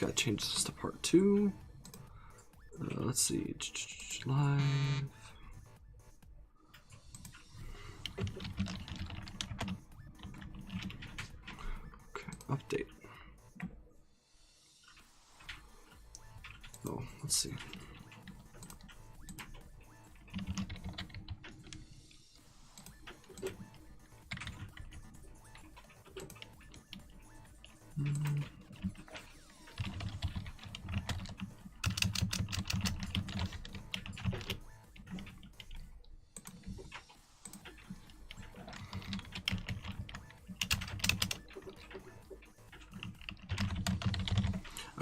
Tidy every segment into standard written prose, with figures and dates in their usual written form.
Gotta change this to part 2. Let's see. Live. Okay, update. Oh, let's see.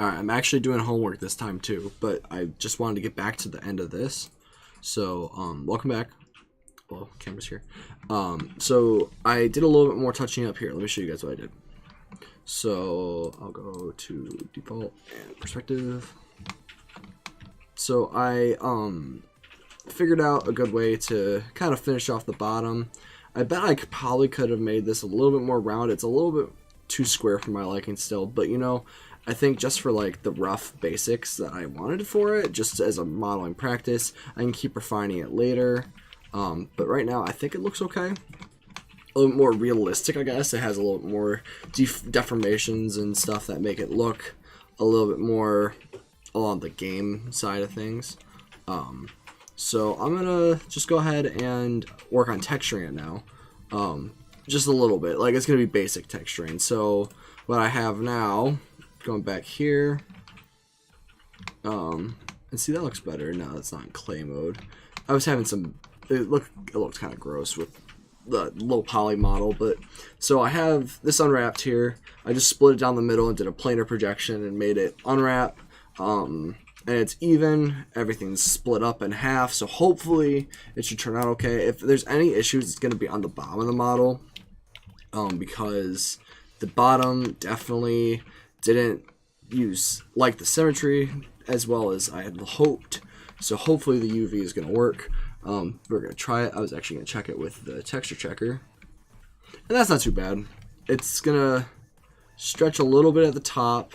Alright, I'm actually doing homework this time too, but I just wanted to get back to the end of this. So, welcome back. Well, camera's here. So I did a little bit more touching up here. Let me show you guys what I did. So I'll go to default and perspective. So I figured out a good way to kind of finish off the bottom. I bet I probably could have made this a little bit more round. It's a little bit too square for my liking still, but you know, I think just for like the rough basics that I wanted for it, just as a modeling practice, I can keep refining it later. But right now I think it looks okay. A little more realistic, I guess. It has a little more deformations and stuff that make it look a little bit more along the game side of things. So I'm gonna just go ahead and work on texturing it now. Just a little bit, like it's gonna be basic texturing. So what I have now, going back here, and see, that looks better. No, it's not in clay mode. I was having some, it looked kind of gross with the low poly model, but so I have this unwrapped here. I just split it down the middle and did a planar projection and made it unwrap. And it's even, everything's split up in half, so hopefully it should turn out okay. If there's any issues, it's going to be on the bottom of the model, because the bottom definitely didn't use like the symmetry as well as I had hoped. So hopefully the UV is going to work. We're going to try it. I was actually going to check it with the texture checker, and that's not too bad. It's going to stretch a little bit at the top.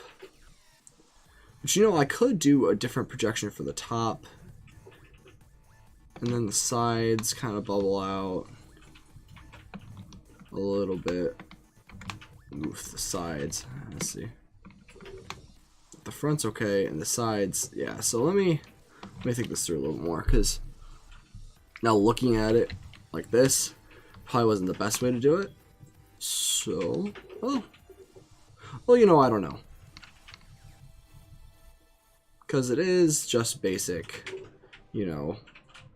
But you know, I could do a different projection for the top, and then the sides kind of bubble out a little bit. Move the sides. Let's see. The front's okay, and the sides, yeah. So let me think this through a little more, because now looking at it like this probably wasn't the best way to do it. So, well, you know, I don't know. Because it is just basic, you know,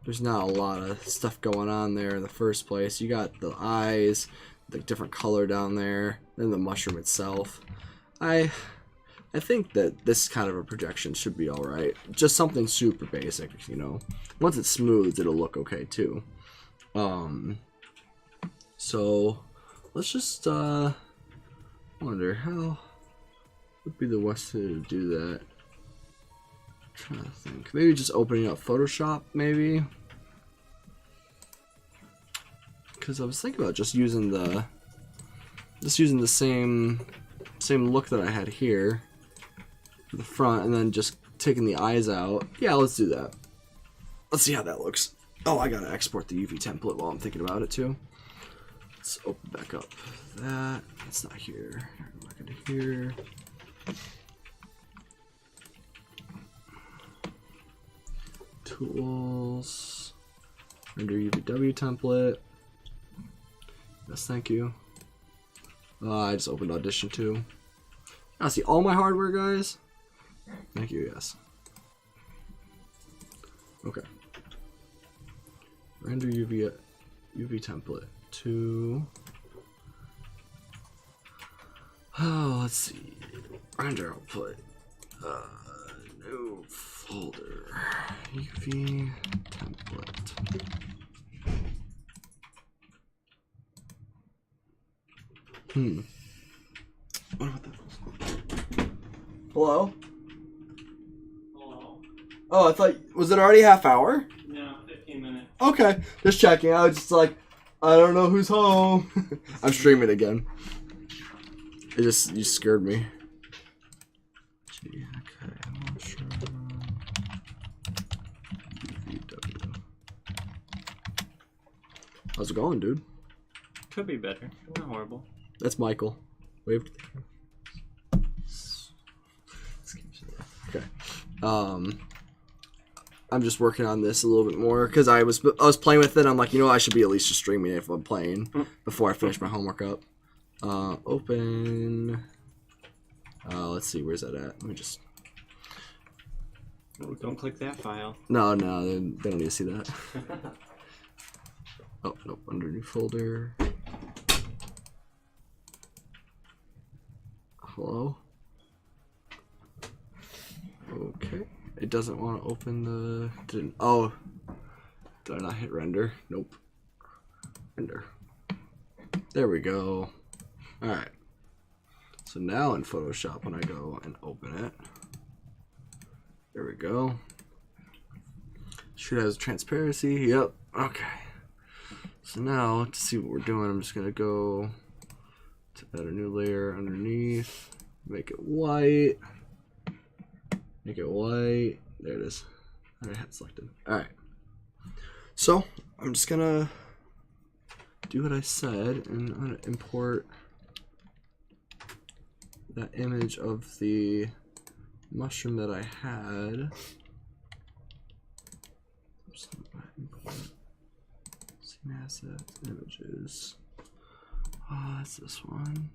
there's not a lot of stuff going on there in the first place. You got the eyes, the different color down there, then the mushroom itself. I think that this kind of a projection should be alright. Just something super basic, you know. Once it's smooth, it'll look okay too. So let's just wonder how would be the best way to do that. Trying to think. Maybe just opening up Photoshop, maybe. Because I was thinking about just using the same look that I had here for the front, and then just taking the eyes out. Yeah, let's do that. Let's see how that looks. Oh, I gotta export the UV template while I'm thinking about it too. Let's open back up that. It's not here. Go back into here. Tools, render UVW template. Yes, thank you. I just opened Audition too. I see all my hardware, guys. Thank you. Yes. Okay. Render UV template to. Oh, let's see. Render output. New folder. UV template. What about that? Hello? Hello? Oh, I thought, was it already half hour? No, 15 minutes. Okay, just checking. I was just like, I don't know who's home. I'm streaming again. You scared me. G, okay, mushroom. UVW. How's it going, dude? Could be better. Not horrible. That's Michael. Wave to the camera. Okay. I'm just working on this a little bit more because I was playing with it. I'm like, you know, I should be at least just streaming it if I'm playing before I finish my homework up. Open. Let's see, where's that at? Let me just. Oh, don't click that file. No, they don't need to see that. Oh, nope, under new folder. Hello? Okay. It doesn't want to open the... Did I not hit render? Nope. Render. There we go. Alright. So now in Photoshop, when I go and open it, there we go. Should have transparency. Yep. Okay. So now to see what we're doing, I'm just gonna go to add a new layer underneath. Make it white. Make it white. There it is. I had selected. All right. So I'm just gonna do what I said, and I'm gonna import that image of the mushroom that I had. Scene assets, images. Oh, that's this one.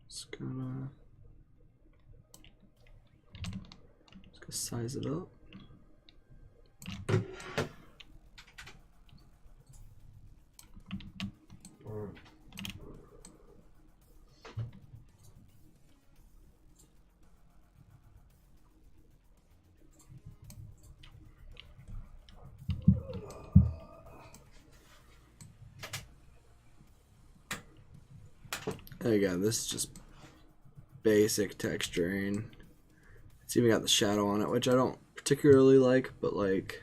Just gonna size it up. And again, this is just basic texturing. It's even got the shadow on it, which I don't particularly like, but like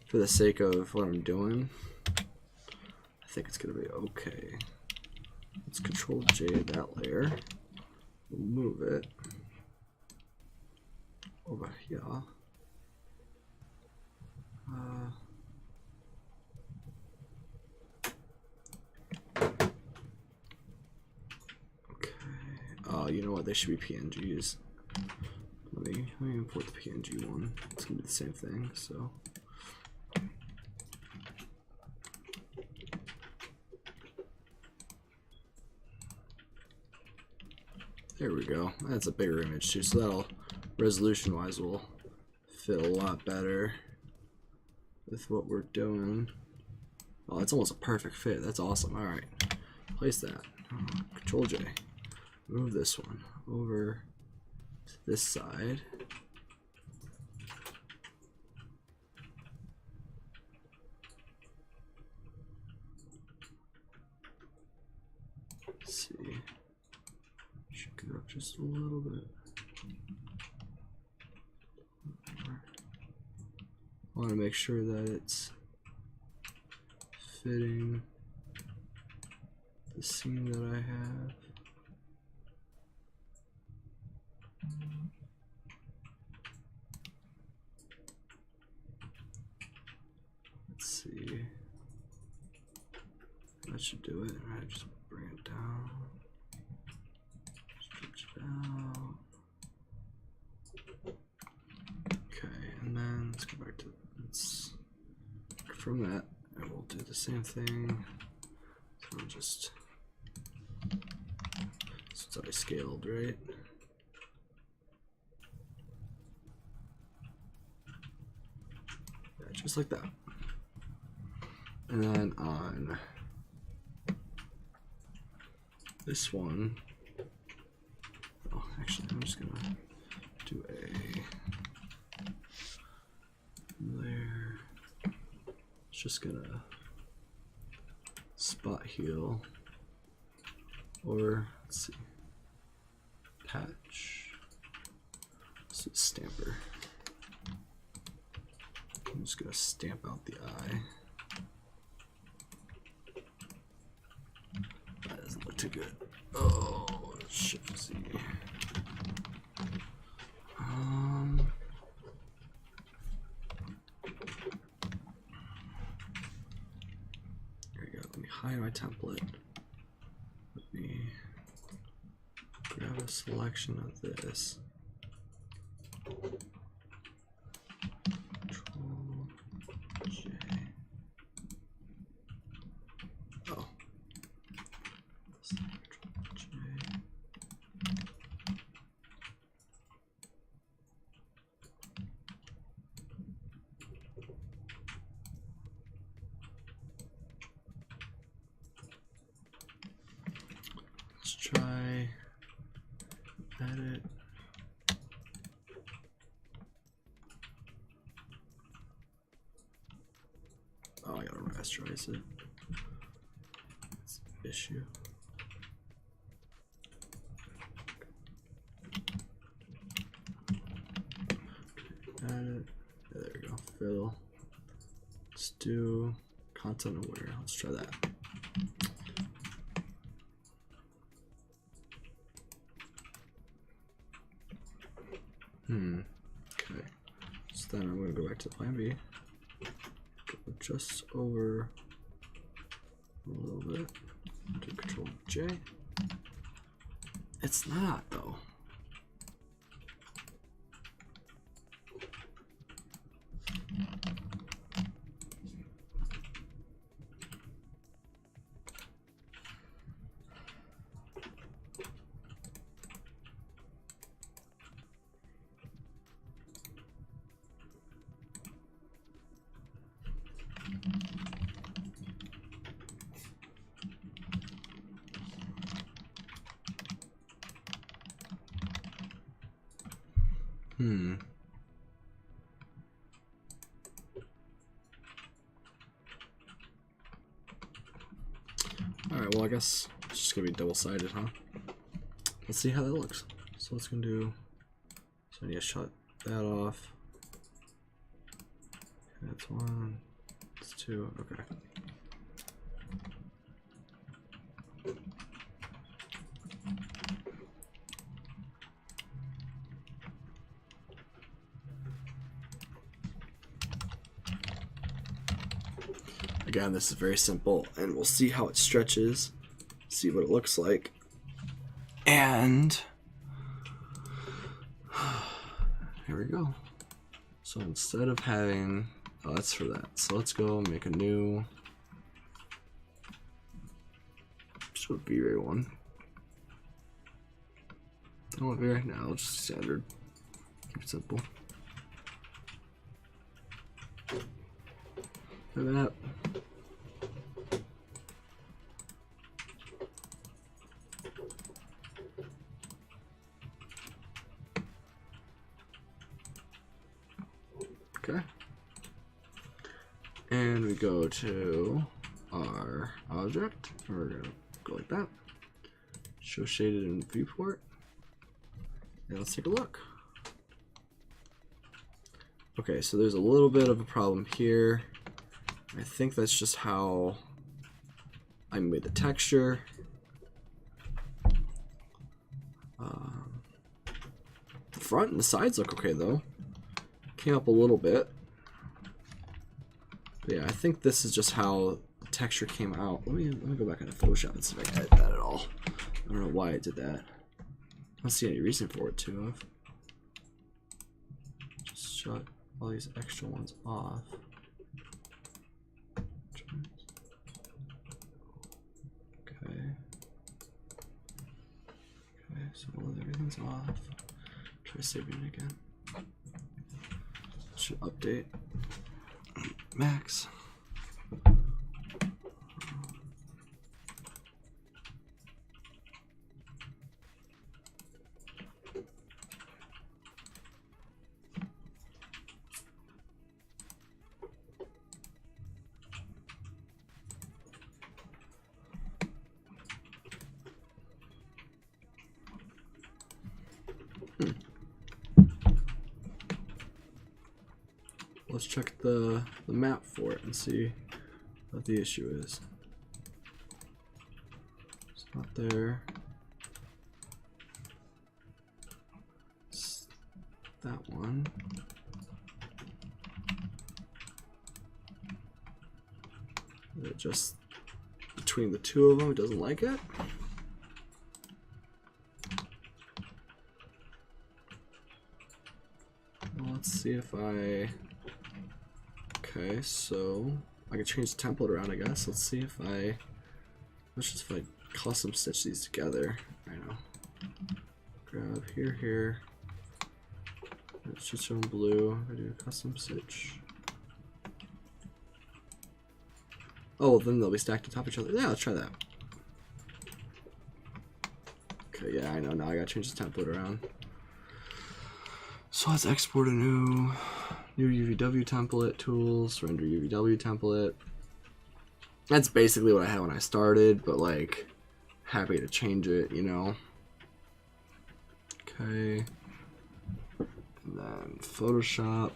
for the sake of what I'm doing, I think it's gonna be okay. Let's Control J that layer. We'll move it over here. You know what? They should be PNGs. Let me import the PNG one. It's gonna be the same thing. So there we go. That's a bigger image too. So that'll resolution-wise will fit a lot better with what we're doing. Oh, that's almost a perfect fit. That's awesome. All right, place that. Control J. Move this one over to this side. Let's see. Should get up just a little bit. I want to make sure that it's fitting the scene that I have. Let's see. That should do it. Alright, just bring it down. Stretch it out. Okay, and then let's go back to from that, and we'll do the same thing. So I'll just since I scaled, right? Yeah, just like that. And then on this one, oh, actually, I'm just gonna do a layer. It's just gonna spot heal, or let's see, patch. This is stamper. I'm just gonna stamp out the eye. That doesn't look too good. Oh, Shift Z. There we go. Let me hide my template. Let me grab a selection of this. Control J. Oh. Control J. Let's try edit. Oh, I gotta rasterize it. It's an issue. Edit. There we go. Fill. Let's do content aware. Let's try that. Okay. So then I'm going to go back to plan B. Go just over a little bit. Do Control J. It's not though. Alright, well I guess it's just gonna be double-sided, huh? Let's see how that looks. So what's gonna do, so I need to shut that off. Okay, that's one, that's two, okay. Again, this is very simple, and we'll see how it stretches, see what it looks like. And here we go. So instead of having, oh, that's for that. So let's go make a new, just go V-Ray one. I don't want V-Ray, no, I'll just standard. Keep it simple. Look at that. Okay. And we go to our object. We're gonna go like that. Show shaded in viewport. And let's take a look. Okay, so there's a little bit of a problem here. I think that's just how I made the texture. The front and the sides look okay though. Came up a little bit. But yeah, I think this is just how the texture came out. Let me go back into Photoshop and see if I can edit that at all. I don't know why I did that. I don't see any reason for it to have. Just shut all these extra ones off. Okay. Okay, so everything's off. Try saving it again. Should update. Max. Let's check the map for it and see what the issue is. It's not there. that one. Just between the two of them, it doesn't like it. Well, let's see if I... Okay, so I can change the template around, I guess. Let's see if I... Let's just if I custom stitch these together. I know. Grab here. Let's just show them blue. I do a custom stitch. Oh, then they'll be stacked on top of each other. Yeah, let's try that. Okay, yeah, I know. Now I gotta change the template around. So let's export a new UVW template, tools, render UVW template. That's basically what I had when I started, but like, happy to change it, you know. Okay. And then Photoshop.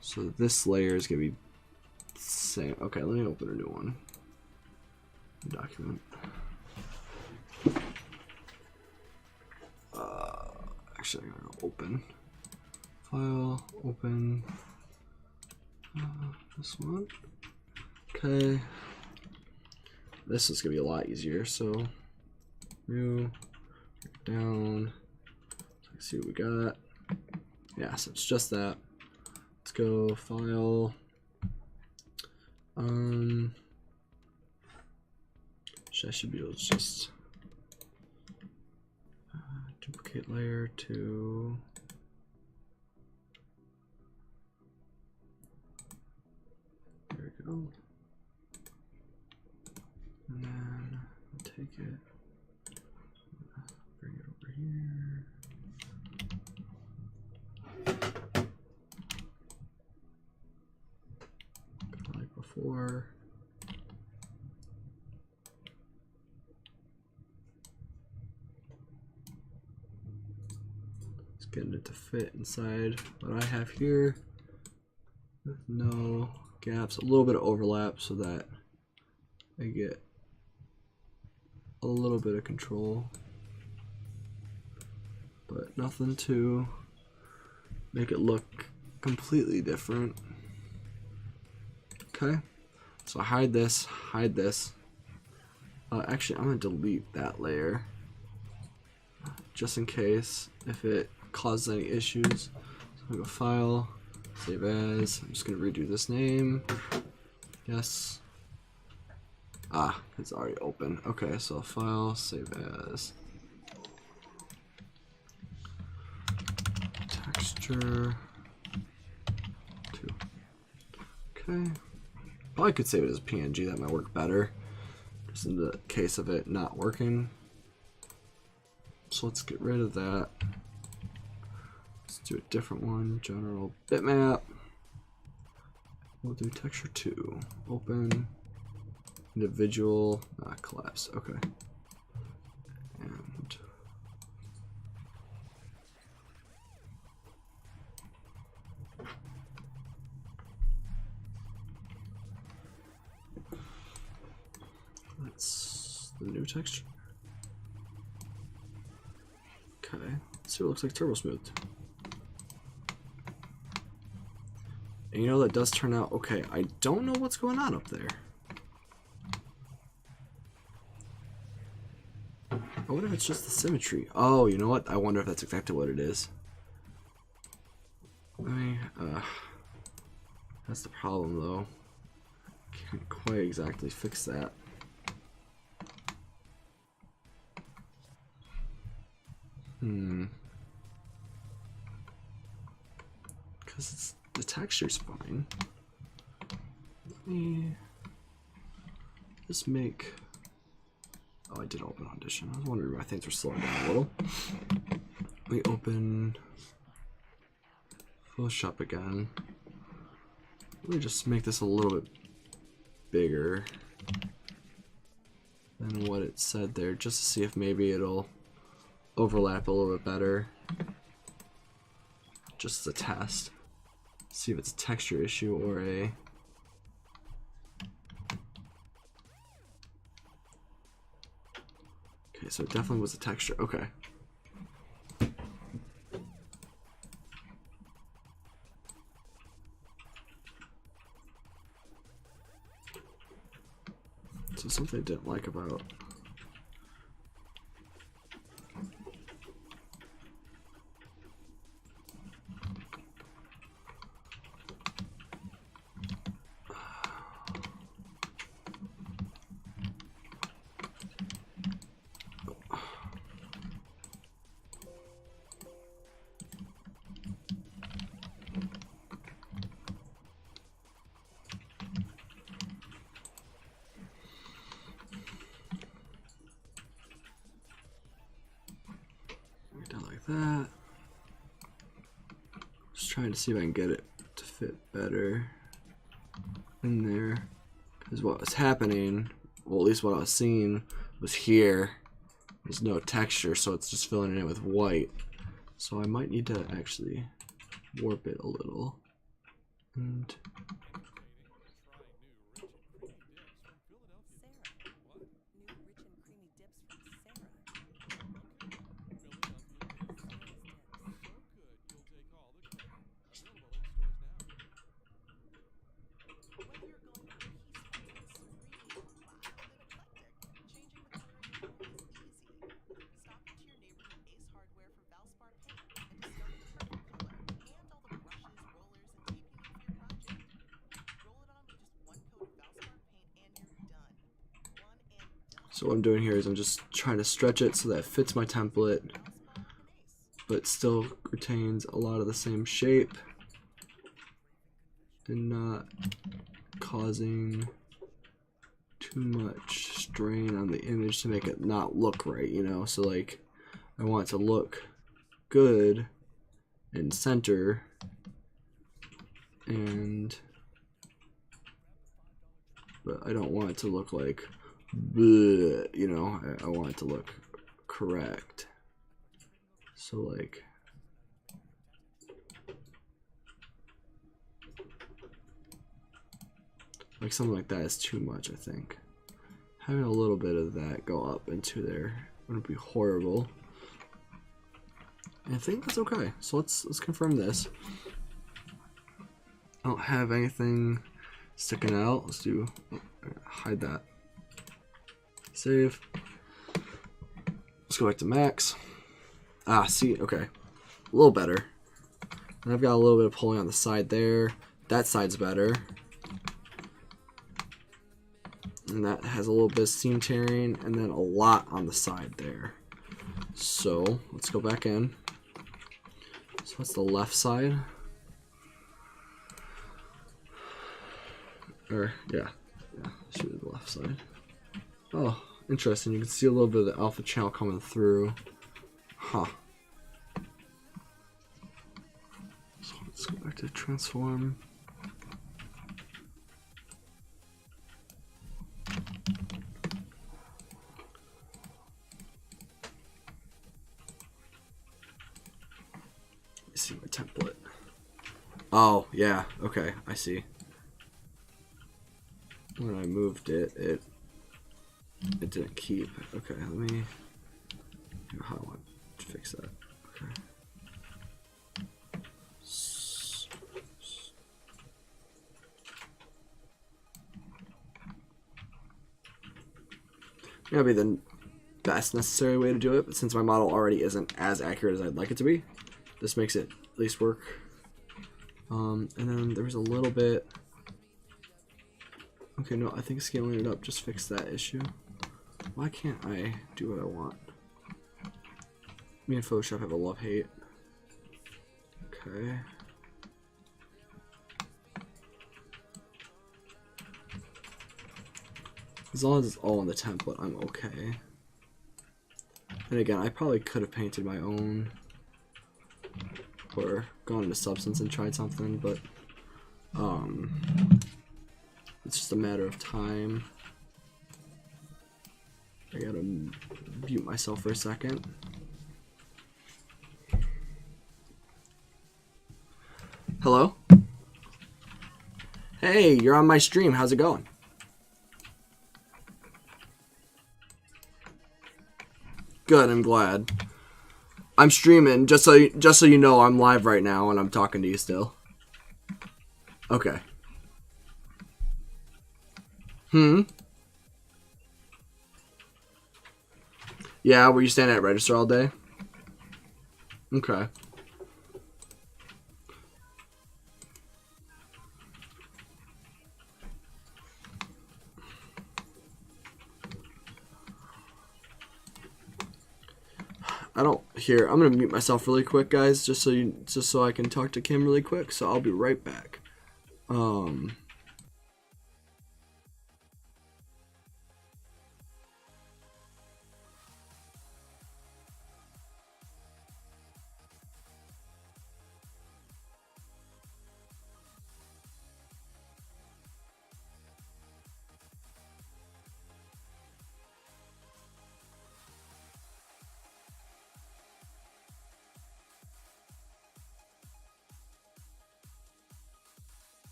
So this layer is gonna be the same. Okay, let me open a new one. Document. Actually, I'm gonna go open. File, open. This one. Okay. This is gonna be a lot easier. So, new, down. Let's see what we got. Yeah, so it's just that. Let's go file. I should be able to just duplicate layer to. There we go. And then take it, bring it over here. Like before. Just getting it to fit inside what I have here with no gaps, a little bit of overlap so that I get a little bit of control, but nothing to make it look completely different. Okay, so hide this. Actually, I'm gonna delete that layer just in case if it causes any issues. So I'm gonna go file, save as. I'm just gonna redo this name. Yes. Ah, it's already open. Okay, so file, save as. Texture 2. Okay. Probably could save it as a PNG, that might work better. Just in the case of it not working. So let's get rid of that. Let's do a different one. General bitmap. We'll do texture 2. Open. Individual. Collapse. Okay. And that's the new texture. Okay. Let's see what it looks like turbo smooth. And you know that does turn out okay. I don't know what's going on up there. I wonder if it's just the symmetry. Oh, you know what? I wonder if that's exactly what it is. That's the problem though. Can't quite exactly fix that. Because it's the texture's fine. Let me just make. Oh, I did open Audition. I was wondering why things were slowing down a little. We open Photoshop again. Let me just make this a little bit bigger than what it said there, just to see if maybe it'll overlap a little bit better. Just as a test. See if it's a texture issue or a... Okay, so it definitely was a texture. Okay. something I didn't like about. Down like that. Just trying to see if I can get it to fit better in there. Because what was happening, well, at least what I was seeing, was here. There's no texture, so it's just filling it in with white. So I might need to actually warp it a little. And so what I'm doing here is I'm just trying to stretch it so that it fits my template, but still retains a lot of the same shape and not causing too much strain on the image to make it not look right, you know? So like, I want it to look good in center, but I don't want it to look like, bleh, you know? I want it to look correct. So like, something like that is too much, I think. Having a little bit of that go up into there wouldn't be horrible. And I think that's okay. So let's confirm this. I don't have anything sticking out. Let's do, hide that. Save. Let's go back to max. Ah, see, okay. A little better. And I've got a little bit of pulling on the side there. That side's better. And that has a little bit of seam tearing, and then a lot on the side there. So let's go back in. So that's the left side. Or yeah, should be the left side. Oh, interesting. You can see a little bit of the alpha channel coming through. Huh. So let's go back to transform. See my template. Oh yeah, okay, I see. When I moved it, it didn't keep. Okay, let me. How I want to fix that. Okay. That'll be the best necessary way to do it, but since my model already isn't as accurate as I'd like it to be, this makes it at least work. And then there was a little bit. Okay, no, I think scaling it up just fixed that issue. Why can't I do what I want? Me and Photoshop have a love-hate. Okay. As long as it's all in the template, I'm okay. And again, I probably could have painted my own or gone into Substance and tried something, but it's just a matter of time. I gotta mute myself for a second. Hello? Hey, you're on my stream. How's it going? Good, I'm glad. I'm streaming, just so you know, I'm live right now and I'm talking to you still. Okay. Yeah, were you standing at register all day? Okay. I don't here. I'm gonna mute myself really quick, guys, just so I can talk to Kim really quick. So I'll be right back.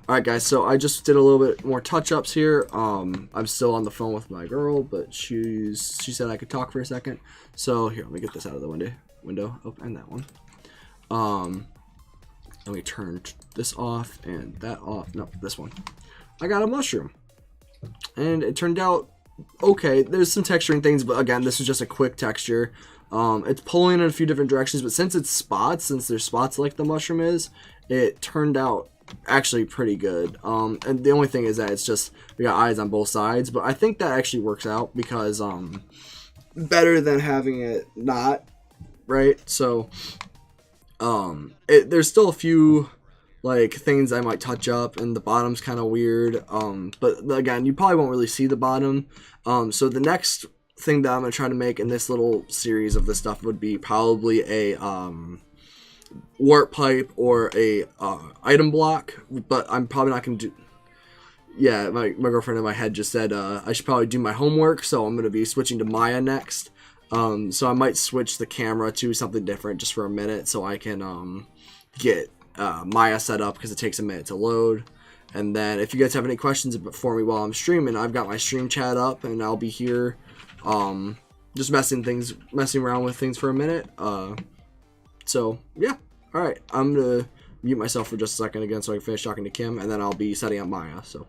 All right, guys. So I just did a little bit more touch-ups here. I'm still on the phone with my girl, but she said I could talk for a second. So here, let me get this out of the window. Oh, and that one. Let me turn this off and that off. No, this one. I got a mushroom, and it turned out okay. There's some texturing things, but again, this is just a quick texture. It's pulling in a few different directions, but since there's spots like the mushroom is, it turned out actually pretty good. And the only thing is that it's just we got eyes on both sides, but I think that actually works out because better than having it not, right? So there's still a few like things I might touch up, and the bottom's kind of weird, but again, you probably won't really see the bottom. So the next thing that I'm gonna try to make in this little series of this stuff would be probably a warp pipe or a item block, but I'm probably not gonna do. Yeah, my girlfriend in my head just said I should probably do my homework, so I'm gonna be switching to Maya next. So I might switch the camera to something different just for a minute, so I can get Maya set up because it takes a minute to load, And then if you guys have any questions for me while I'm streaming, I've got my stream chat up, and I'll be here, just messing around with things for a minute. So yeah, all right. I'm gonna mute myself for just a second again so I can finish talking to Kim, and then I'll be setting up Maya. So.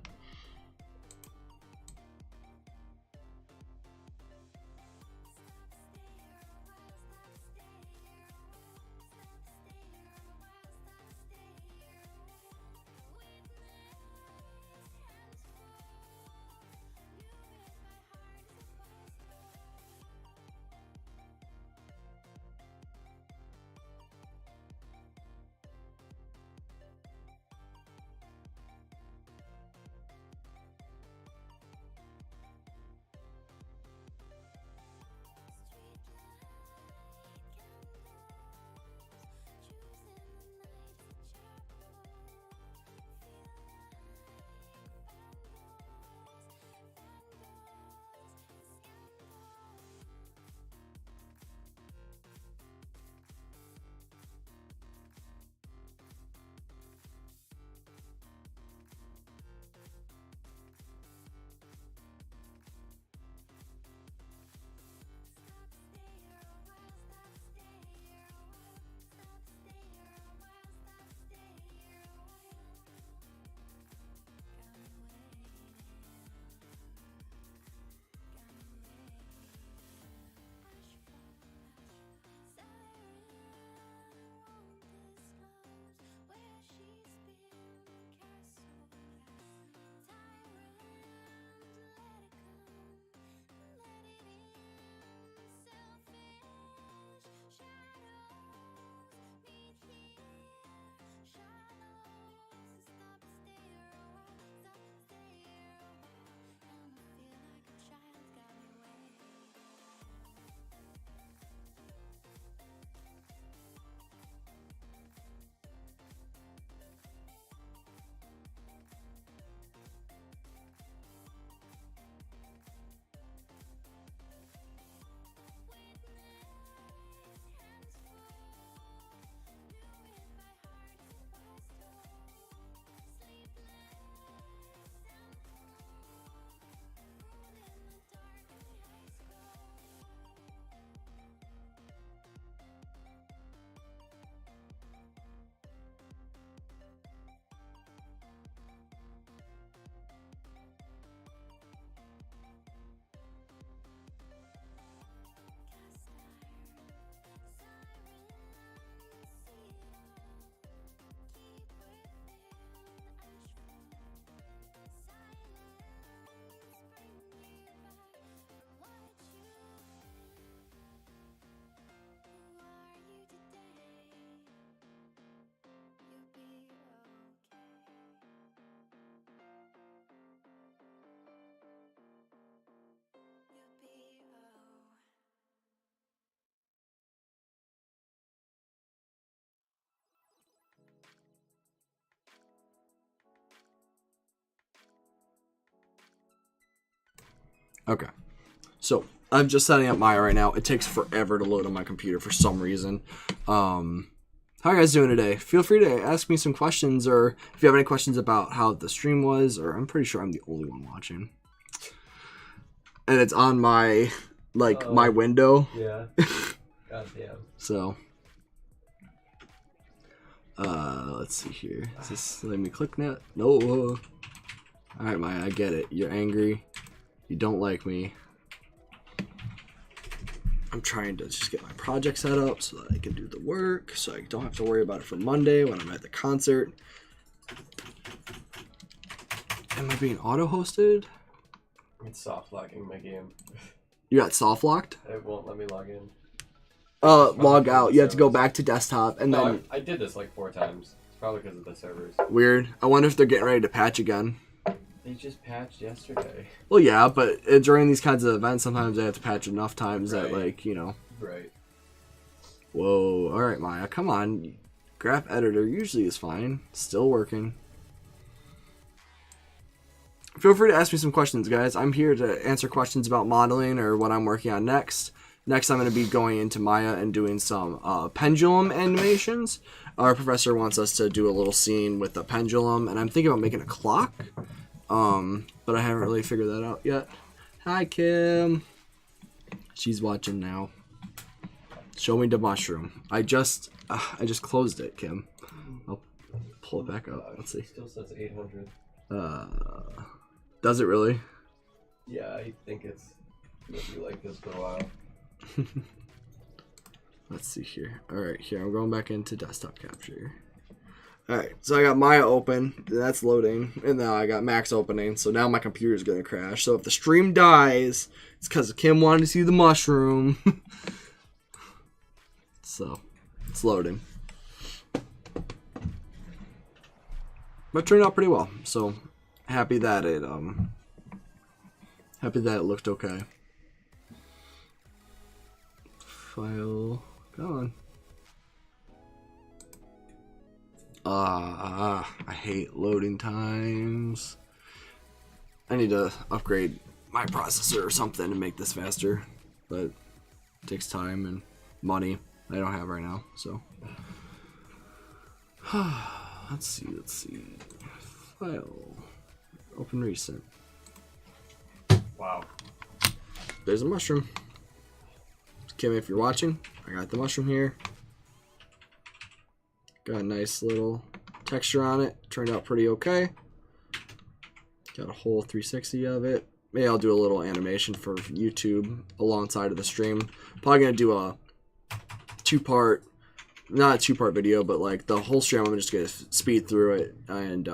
Okay, so I'm just setting up Maya right now. It takes forever to load on my computer for some reason. How are you guys doing today? Feel free to ask me some questions, or if you have any questions about how the stream was, or I'm pretty sure I'm the only one watching. And it's on my, my window. Yeah. Goddamn. So, let's see here. Is this letting me click now? No. Alright, Maya, I get it. You're angry. You don't like me. I'm trying to just get my project set up so that I can do the work, so I don't have to worry about it for Monday when I'm at the concert. Am I being auto-hosted? It's soft locking my game. You got soft locked? It won't let me log in. Log out. You have to go back to desktop and No, then. I did this like 4 times. It's probably because of the servers. Weird. I wonder if they're getting ready to patch again. They just patched yesterday. Well, yeah, but during these kinds of events, sometimes they have to patch enough times that, like, you know. Right. Whoa. All right, Maya. Come on. Graph editor usually is fine. Still working. Feel free to ask me some questions, guys. I'm here to answer questions about modeling or what I'm working on next. next I'm going to be going into Maya and doing some pendulum animations. Our professor wants us to do a little scene with a pendulum, and I'm thinking about making a clock, but I haven't really figured that out yet. Hi, Kim. She's watching now. Show me the mushroom. I just closed it, Kim. I'll pull it back up. Let's see. Still says 800. Does it really? Yeah, I think it's gonna be like this for a while. Let's see here. Alright, here, I'm going back into desktop capture. Alright, so I got Maya open, that's loading, and now I got Max opening, so now my computer's gonna crash. So if the stream dies, it's because Kim wanted to see the mushroom. So, it's loading. But it turned out pretty well, so happy that it looked okay. File, go on. I hate loading times. I need to upgrade my processor or something to make this faster, but it takes time and money I don't have right now, so. Let's see. File, open recent. Wow. There's a mushroom. Kim, if you're watching, I got the mushroom here. Got a nice little texture on it. Turned out pretty okay. Got a whole 360 of it. Maybe I'll do a little animation for YouTube alongside of the stream. Probably gonna do a not a two-part video, but like the whole stream I'm just gonna speed through it and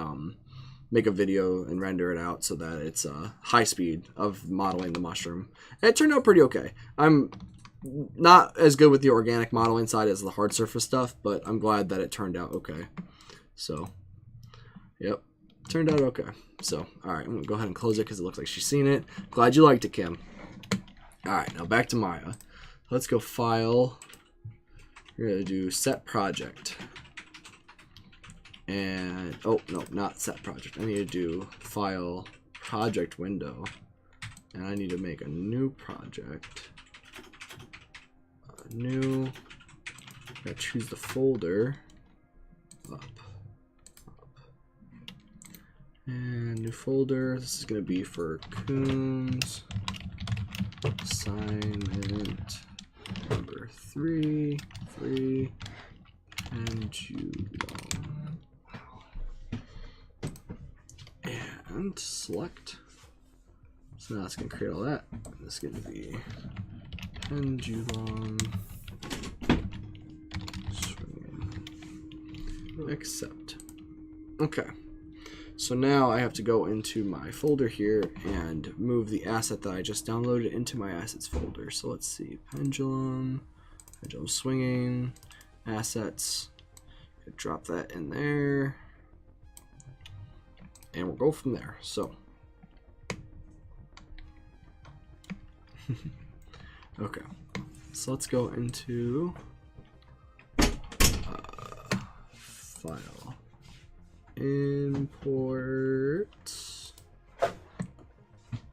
make a video and render it out so that it's high speed of modeling the mushroom. And it turned out pretty okay. I'm not as good with the organic modeling side as the hard surface stuff, but I'm glad that it turned out okay. So, yep, turned out okay. So, alright, I'm gonna go ahead and close it because it looks like she's seen it. Glad you liked it, Kim. Alright, now back to Maya. Let's go file. We're gonna do set project. And, oh, no, not set project. I need to do file project window. And I need to make a new project. New. Gotta choose the folder. Up. And new folder. This is gonna be for Coons assignment number 3, pendulum. And select. So now it's gonna create all that. This is gonna be pendulum swinging. Accept. Okay. So now I have to go into my folder here and move the asset that I just downloaded into my assets folder. So let's see, pendulum swinging, assets, drop that in there, and we'll go from there. So, okay, so let's go into file. Import,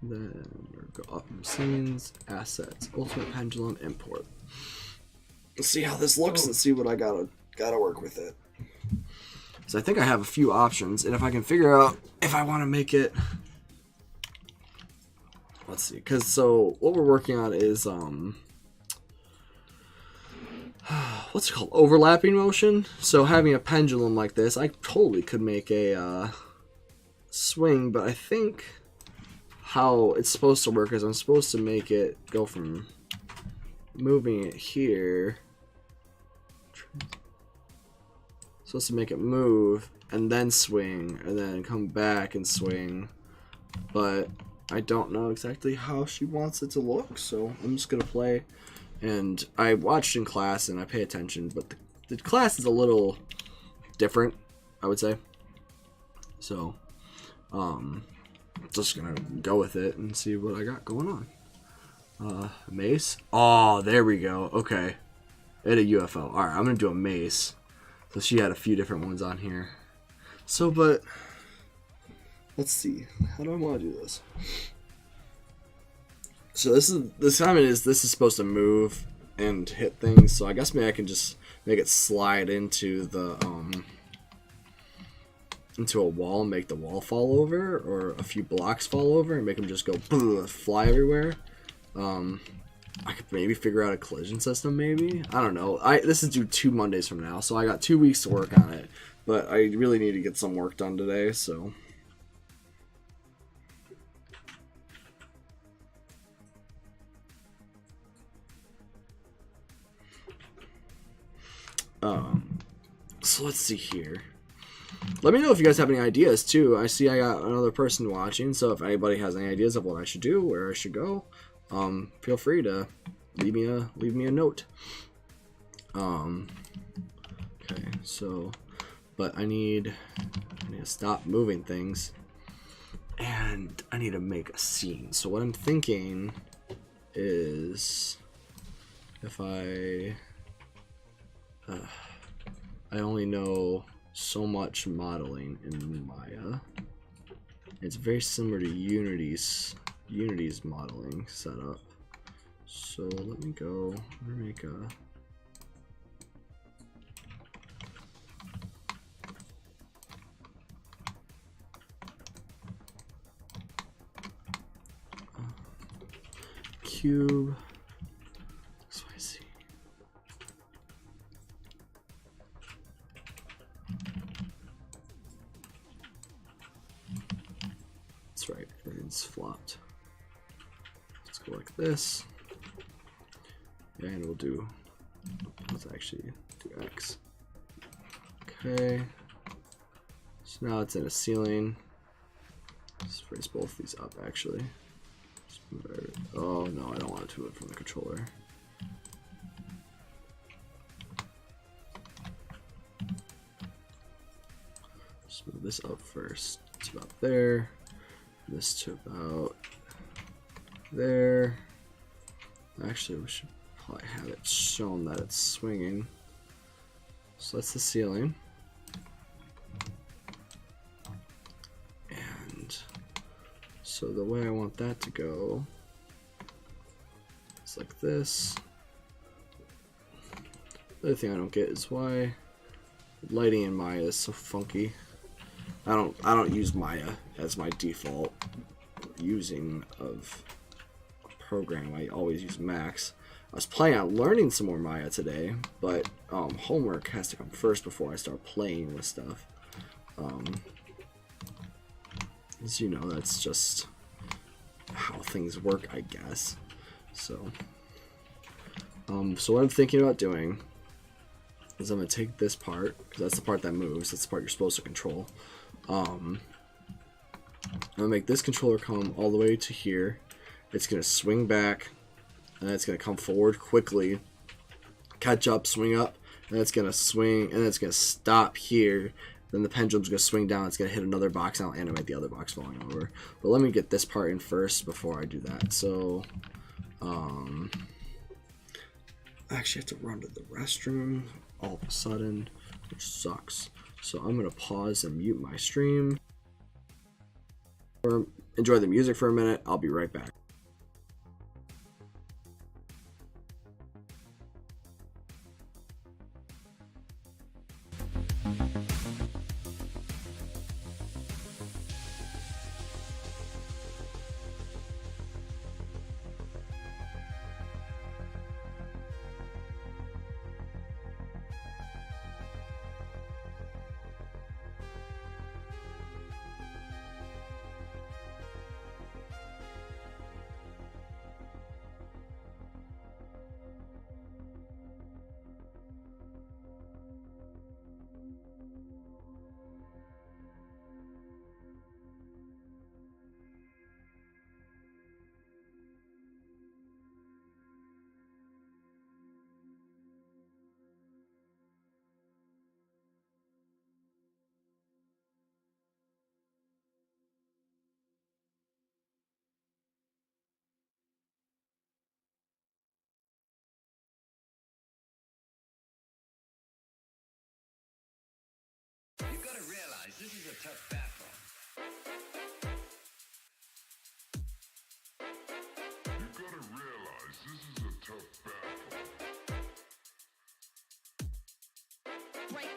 then go up scenes, assets, ultimate pendulum, import. Let's see how this looks and see what I gotta work with it. So I think I have a few options, and if I can figure out if I want to make it, let's see, because so what we're working on is what's it called? Overlapping motion. So having a pendulum like this, I totally could make a swing, but I think how it's supposed to work is I'm supposed to make it go from moving it here. Supposed to make it move and then swing and then come back and swing, but I don't know exactly how she wants it to look, so I'm just gonna play. And I watched in class and I pay attention, but the class is a little different, I would say. So, just gonna go with it and see what I got going on. Mace. Oh, there we go. Okay, and a UFO. All right, I'm gonna do a mace. So she had a few different ones on here. So, but let's see. How do I want to do this? So this is supposed to move and hit things. So I guess maybe I can just make it slide into the into a wall and make the wall fall over, or a few blocks fall over and make them just go fly everywhere. I could maybe figure out a collision system. Maybe, I don't know. This is due 2 Mondays from now, so I got 2 weeks to work on it. But I really need to get some work done today. So. So let's see here. Let me know if you guys have any ideas too. I see I got another person watching, so if anybody has any ideas of what I should do, where I should go, feel free to leave me a note. Okay, so, but I need to stop moving things, and I need to make a scene. So what I'm thinking is, if I only know so much modeling in Maya. It's very similar to Unity's modeling setup. So let me go. I'm gonna make a cube. XYZ. That's right, everything's flopped. Let's go like this. And we'll do, let's actually do X. Okay. So now it's in a ceiling. Let's raise both these up actually. Oh no, I don't want to do it from the controller. Just move this up first. It's about there. This to about there. Actually, we should probably have it shown that it's swinging. So that's the ceiling. And so the way I want that to go is like this. The other thing I don't get is why lighting in Maya is so funky. I don't use Maya as my default using of a program. I always use Max. I was planning on learning some more Maya today, but homework has to come first before I start playing with stuff. As you know, that's just how things work, I guess. So what I'm thinking about doing is I'm gonna take this part, because that's the part that moves. That's the part you're supposed to control. I'm gonna make this controller come all the way to here. It's gonna swing back, and then it's gonna come forward quickly, catch up, swing up, and then it's gonna swing, and then it's gonna stop here. Then the pendulum's gonna swing down. It's gonna hit another box, and I'll animate the other box falling over. But let me get this part in first before I do that. So, I actually have to run to the restroom all of a sudden, which sucks. So I'm gonna pause and mute my stream. Or enjoy the music for a minute. I'll be right back. You gotta realize this is a tough battle. You gotta Break. Break. Break.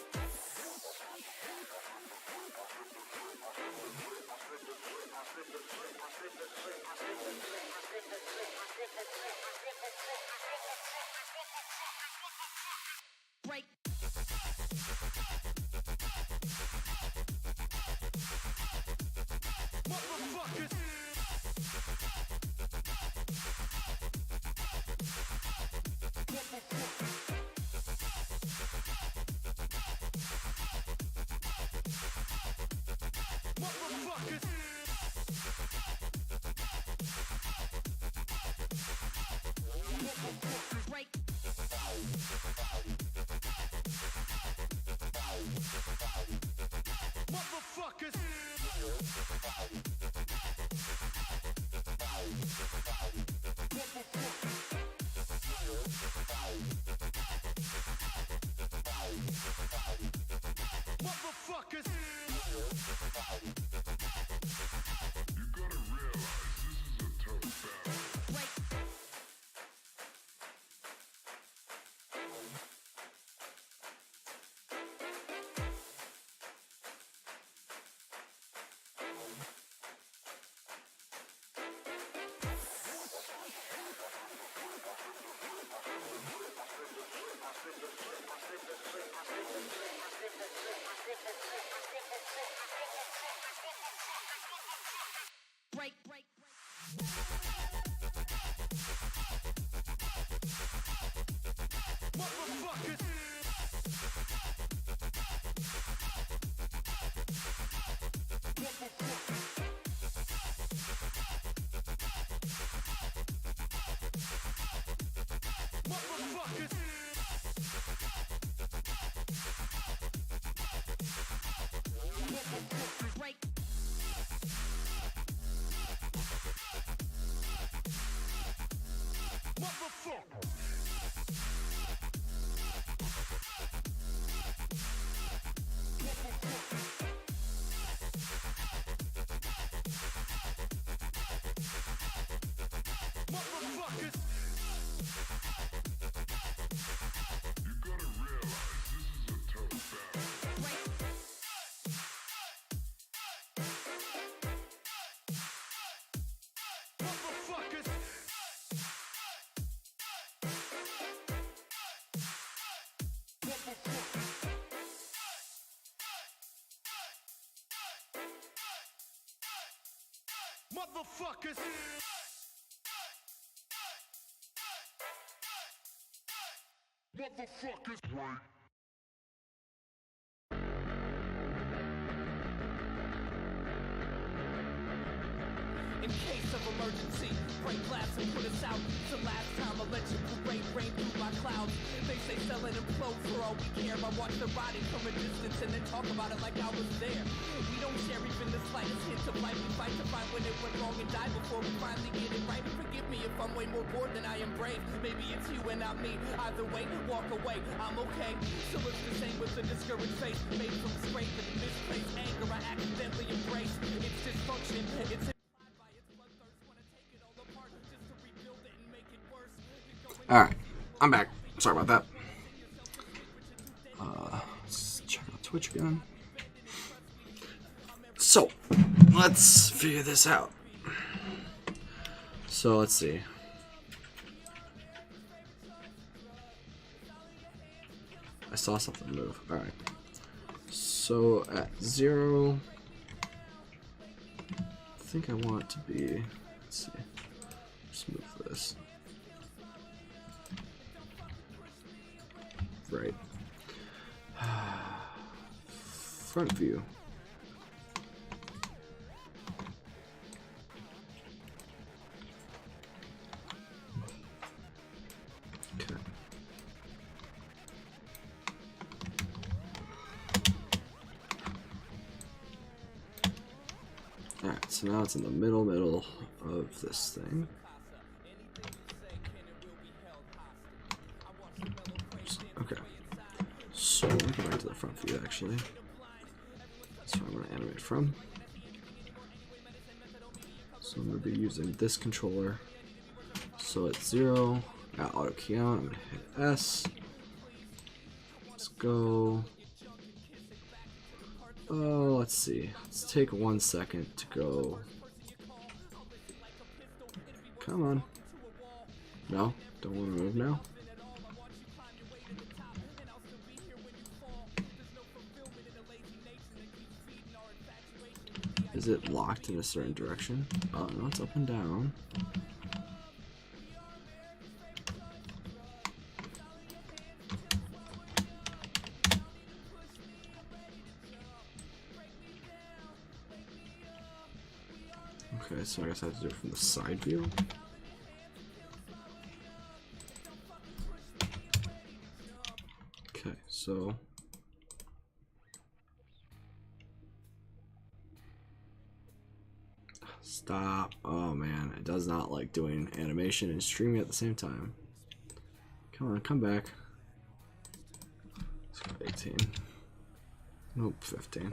Break. Break. Break. Motherfuckers! Motherfuckers! Right. In case of emergency, break glass and put us out. It's the last time I let you parade rain through my clouds. They say sell it and implode for all we care. I watch their body from a distance and then talk about it like I was there. We don't share even the slightest hint of life. We fight to find when it went wrong and die before we finally get it right. And forgive me if I'm way more bored than I am brave. Maybe it's you and not me. Either way, walk away. I'm okay. So it's the same with a discouraged face, made from scrape and misplaced anger I accidentally embrace. It's dysfunction. It's Alright, I'm back. Sorry about that. Let's check out Twitch again. So, let's figure this out. So, let's see. I saw something move. Alright. So, at 0, I think I want it to be, let's see. Let's move this. Right. Front view. Okay. Alright, so now it's in the middle of this thing. Okay. So let me go back to the front view actually. That's where I'm going to animate from. So I'm going to be using this controller. So at 0, Got auto key on. I'm gonna hit S. Let's go. Oh, let's see. Let's take 1 second to go. Come on. No, don't want to move now. Is it locked in a certain direction? Oh no, it's up and down. Okay, so I guess I have to do it from the side view. Okay, so stop. Oh man, it does not like doing animation and streaming at the same time. Come on, come back. Let's go 18. Nope, 15.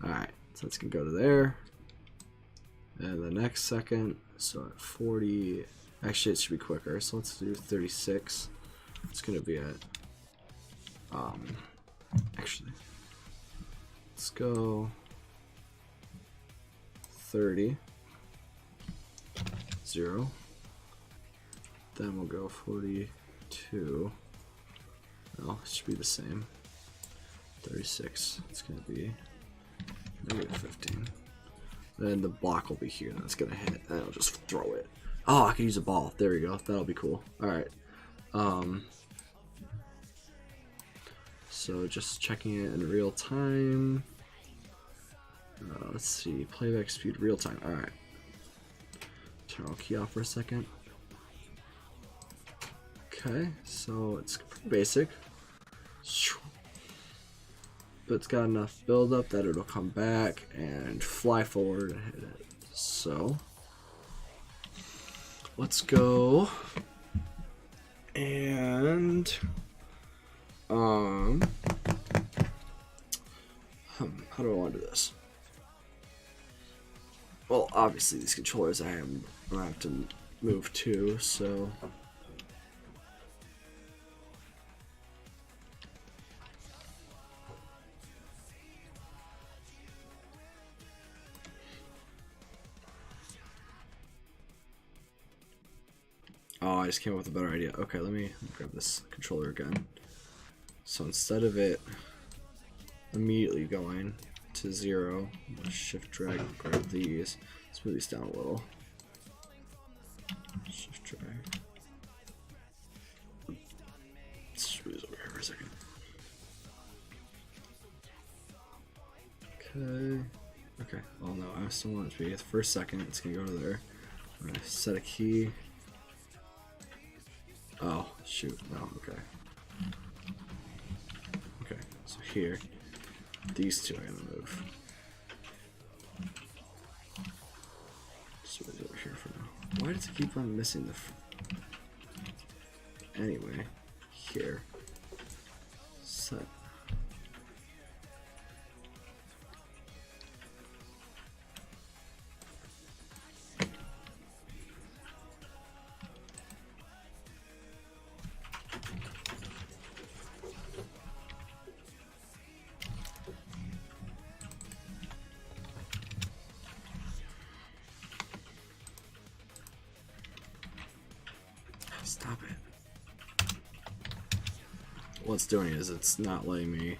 Alright, so it's gonna go to there. And the next second, so at 40, actually it should be quicker, so let's do 36. It's gonna be at, actually, let's go 30, 0, then we'll go 42, no, it should be the same, 36, it's gonna be negative 15. Then the block will be here, and it's gonna hit, and I'll just throw it. Oh, I can use a ball. There we go. That'll be cool. Alright. So just checking it in real time. Let's see. Playback speed real time. Alright. Turn all key off for a second. Okay, so it's pretty basic. But it's got enough build up that it'll come back and fly forward and hit it. So let's go and how do I want to do this? Well, obviously these controllers I'm gonna have to move to, so oh, I just came up with a better idea. Okay, let me grab this controller again. So instead of it immediately going to 0, I'm gonna shift drag and grab these. Let's move these down a little. Shift drag. Let's just move these over here for a second. Okay. Okay. Well, no, I still want it to be the first second. It's gonna go to there. I'm gonna set a key. Oh, shoot, no, okay. Okay, so here, these two I'm gonna move. Just move it over here for now. Why does it keep on missing the anyway, here. Set. Stop it. What it's doing is it's not letting me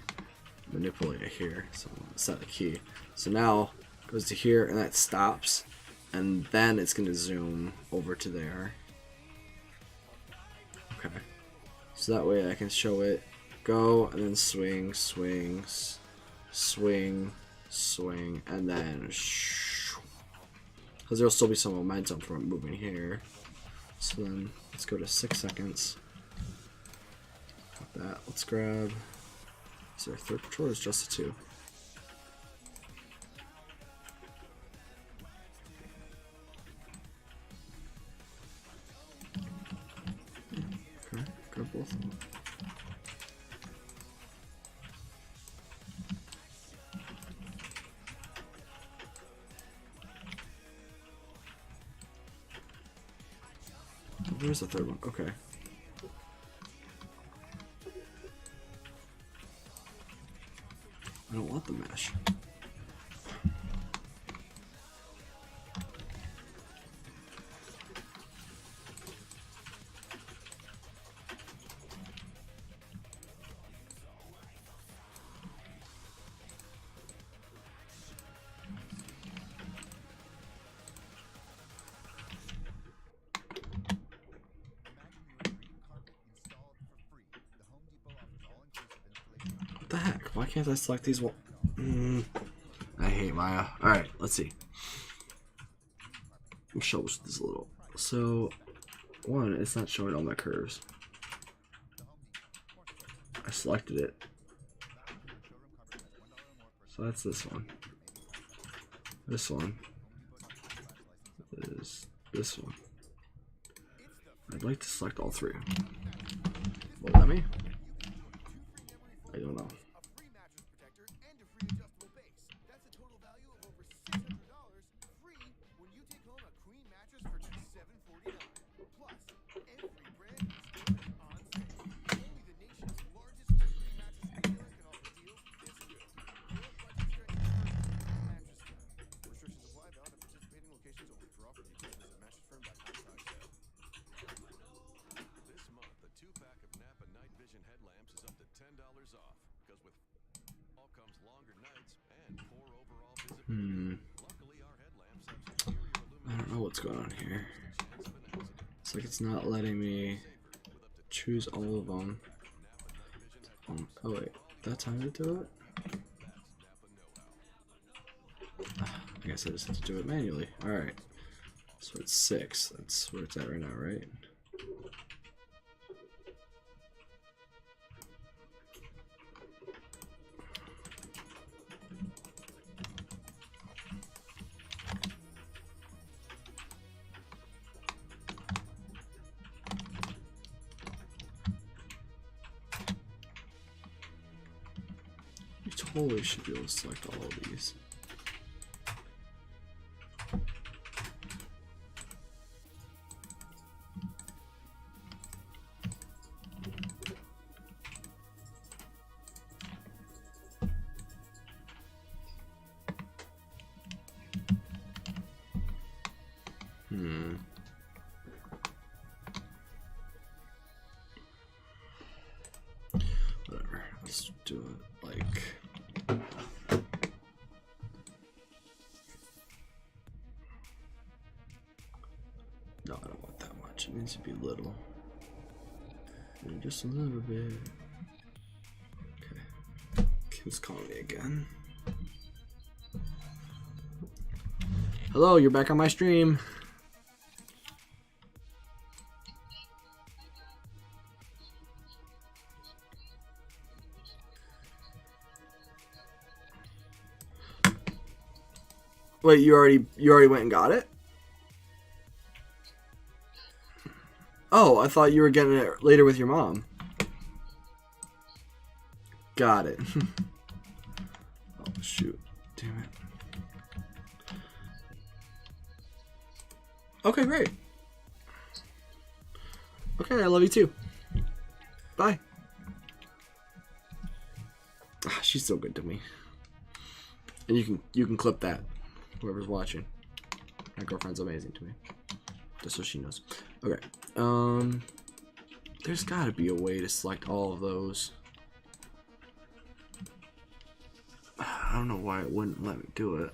manipulate it here. So I'm gonna set the key. So now it goes to here and that stops. And then it's gonna zoom over to there. Okay. So that way I can show it go and then swing, swing, swing, swing, and then because there'll still be some momentum from it moving here. So then let's go to 6 seconds. Got that. Let's grab. Is there a third controller? It's just the 2. Okay, grab both of them. Where's the third one? Okay. I don't want the mesh. What the heck? Why can't I select these one? I hate Maya. Alright, let's see. We'll show this a little. So, one, it's not showing all my curves. I selected it. So that's this one. This one is this one. I'd like to select all three. Will it let me? I don't know. I don't know what's going on here. It's like it's not letting me choose all of them. Oh wait, that's how to do it? I guess I just have to do it manually. Alright. So it's 6. That's where it's at right now, right? You totally should be able to select all of these. Whatever. Let's do it like. No, I don't want that much. It needs to be little. And just a little bit. Okay. Kim's calling me again. Hello, you're back on my stream. Wait, you already went and got it? Oh, I thought you were getting it later with your mom. Got it. Oh shoot. Damn it. Okay, great. Okay, I love you too. Bye. Ah, she's so good to me. And you can clip that. Whoever's watching. My girlfriend's amazing to me. Just so she knows. Okay. There's gotta be a way to select all of those. I don't know why it wouldn't let me do it.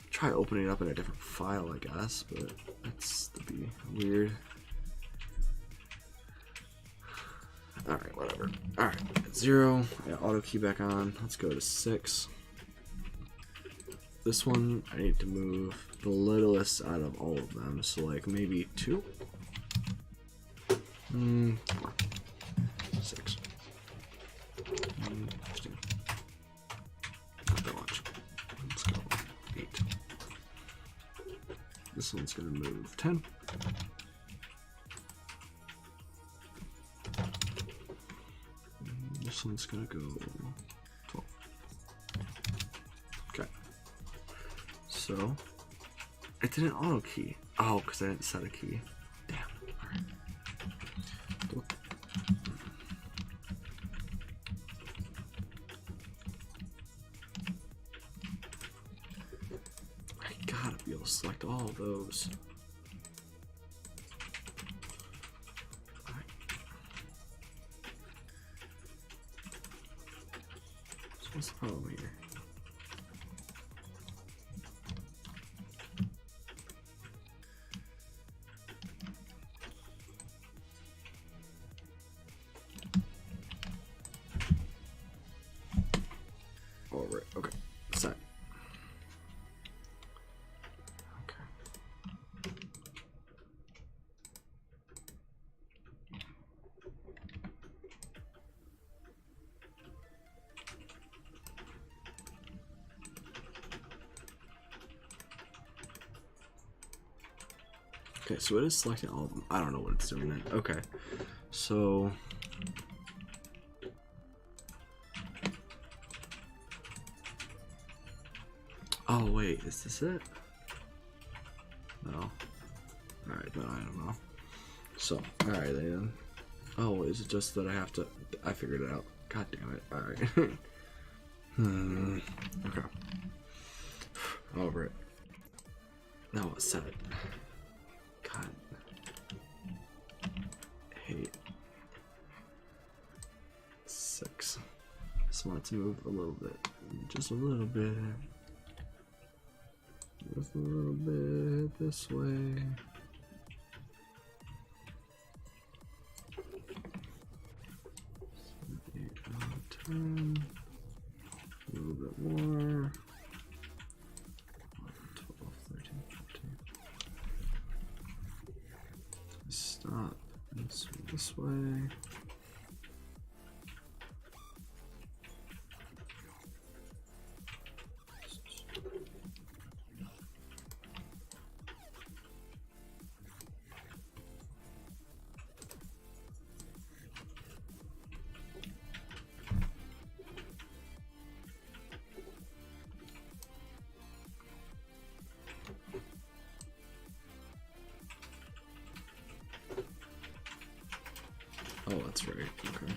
Try opening it up in a different file, I guess, but that'd be weird. Alright, whatever. Alright, 0. Yeah, auto key back on. Let's go to 6. This one, I need to move the littlest out of all of them, so like maybe 2? 6. Interesting. Not that much. Let's go 8. This one's gonna move 10. This one's gonna go 12. Okay. So, it didn't auto key. Oh, because I didn't set a key. Damn. select all of those. Alright. So what's the problem here? Oh, right. Okay. Set. Okay. Okay, so it is selecting all of them. I don't know what it's doing then. Okay. So oh wait, is this it? No. Alright, then I don't know. So, alright then. Oh, is it just that I have to... I figured it out. God damn it. Alright. Okay. Over it. Now what's set? God. Hate. 6. Just want it to move a little bit. Just a little bit. Just a little bit this way. A little bit more. 12, 13, 14. Stop. Let's move this way. Oh, that's right. Okay.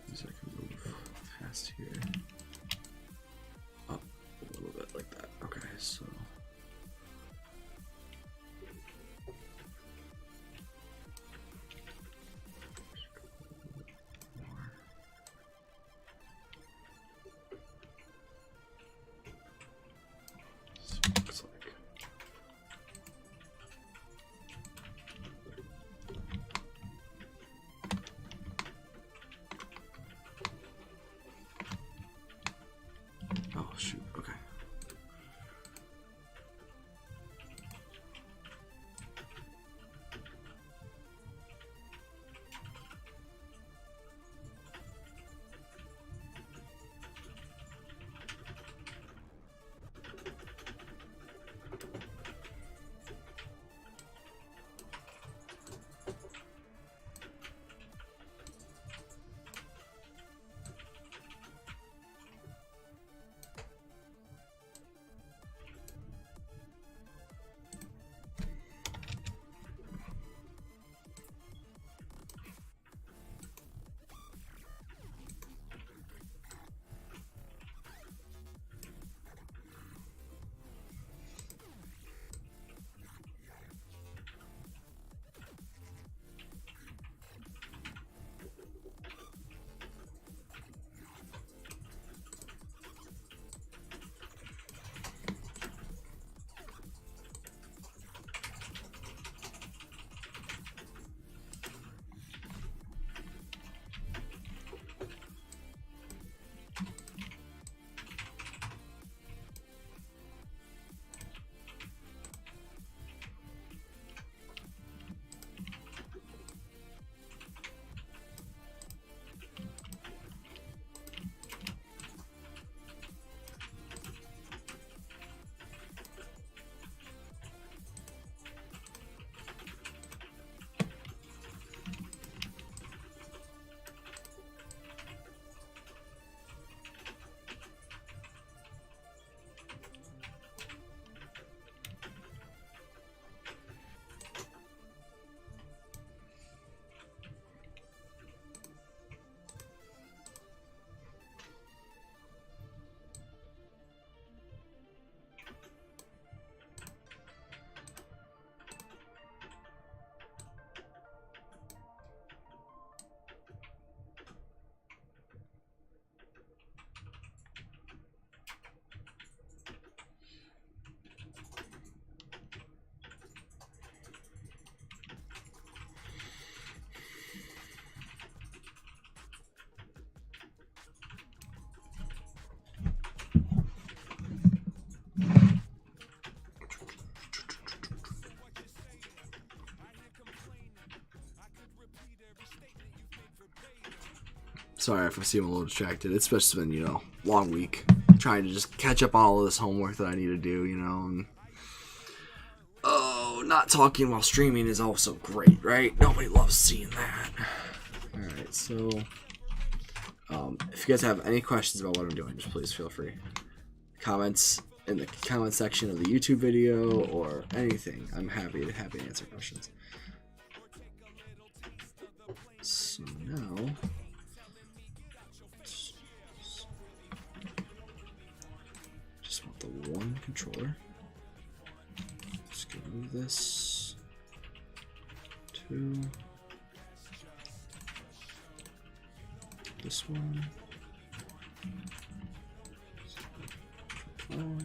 These I can move past here. Up a little bit like that. Okay, so. More. So it looks like. sorry if I seem a little distracted. It's just been, you know, long week. Trying to just catch up on all of this homework that I need to do, you know. And, oh, not talking while streaming is also great, right? Nobody loves seeing that. Alright, so if you guys have any questions about what I'm doing, just please feel free. Comments in the comment section of the YouTube video or anything. I'm happy to answer questions. So now, just want the one controller. Just gonna move this to this one. Control.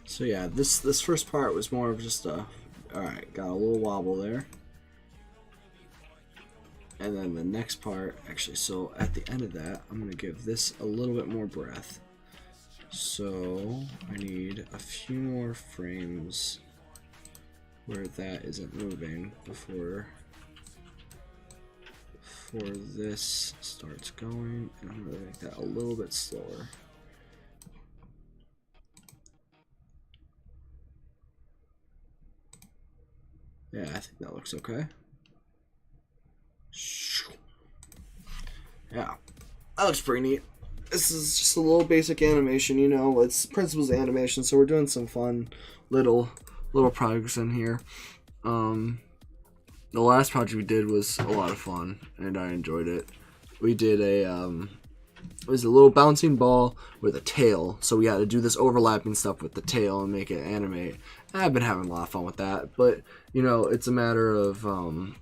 So yeah, this first part was more of just a, alright, got a little wobble there. And then the next part, actually, so at the end of that, I'm going to give this a little bit more breath. So I need a few more frames where that isn't moving before this starts going. And I'm going to make that a little bit slower. Yeah, I think that looks okay. Yeah, that looks pretty neat. This is just a little basic animation, you know. It's Principles Animation, so we're doing some fun little projects in here. The last project we did was a lot of fun, and I enjoyed it. We did it was a little bouncing ball with a tail, so we had to do this overlapping stuff with the tail and make it animate. And I've been having a lot of fun with that, but you know, it's a matter of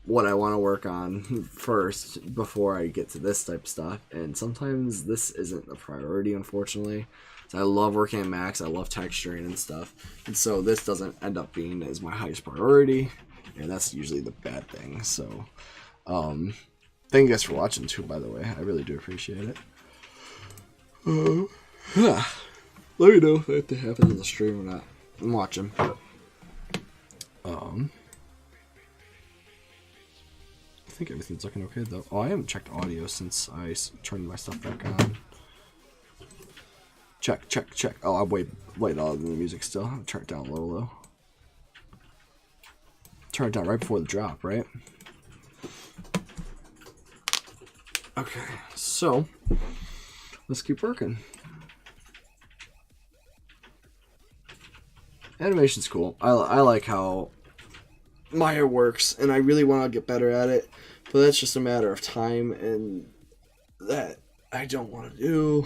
what I want to work on first before I get to this type of stuff, and sometimes this isn't a priority, unfortunately. So I love working at Max, I love texturing and stuff, and so this doesn't end up being as my highest priority, and that's usually the bad thing. So thank you guys for watching too, by the way. I really do appreciate it. Let me know if it happens in the stream or not. I'm watching. I think everything's looking okay though. Oh, I haven't checked audio since I turned my stuff back on. Check. Oh, I'm way louder than the music still. I'll turn it down a little though. Turn it down right before the drop, right? Okay, so let's keep working. Animation's cool. I like how Maya works, and I really want to get better at it, but that's just a matter of time, and that I don't want to do.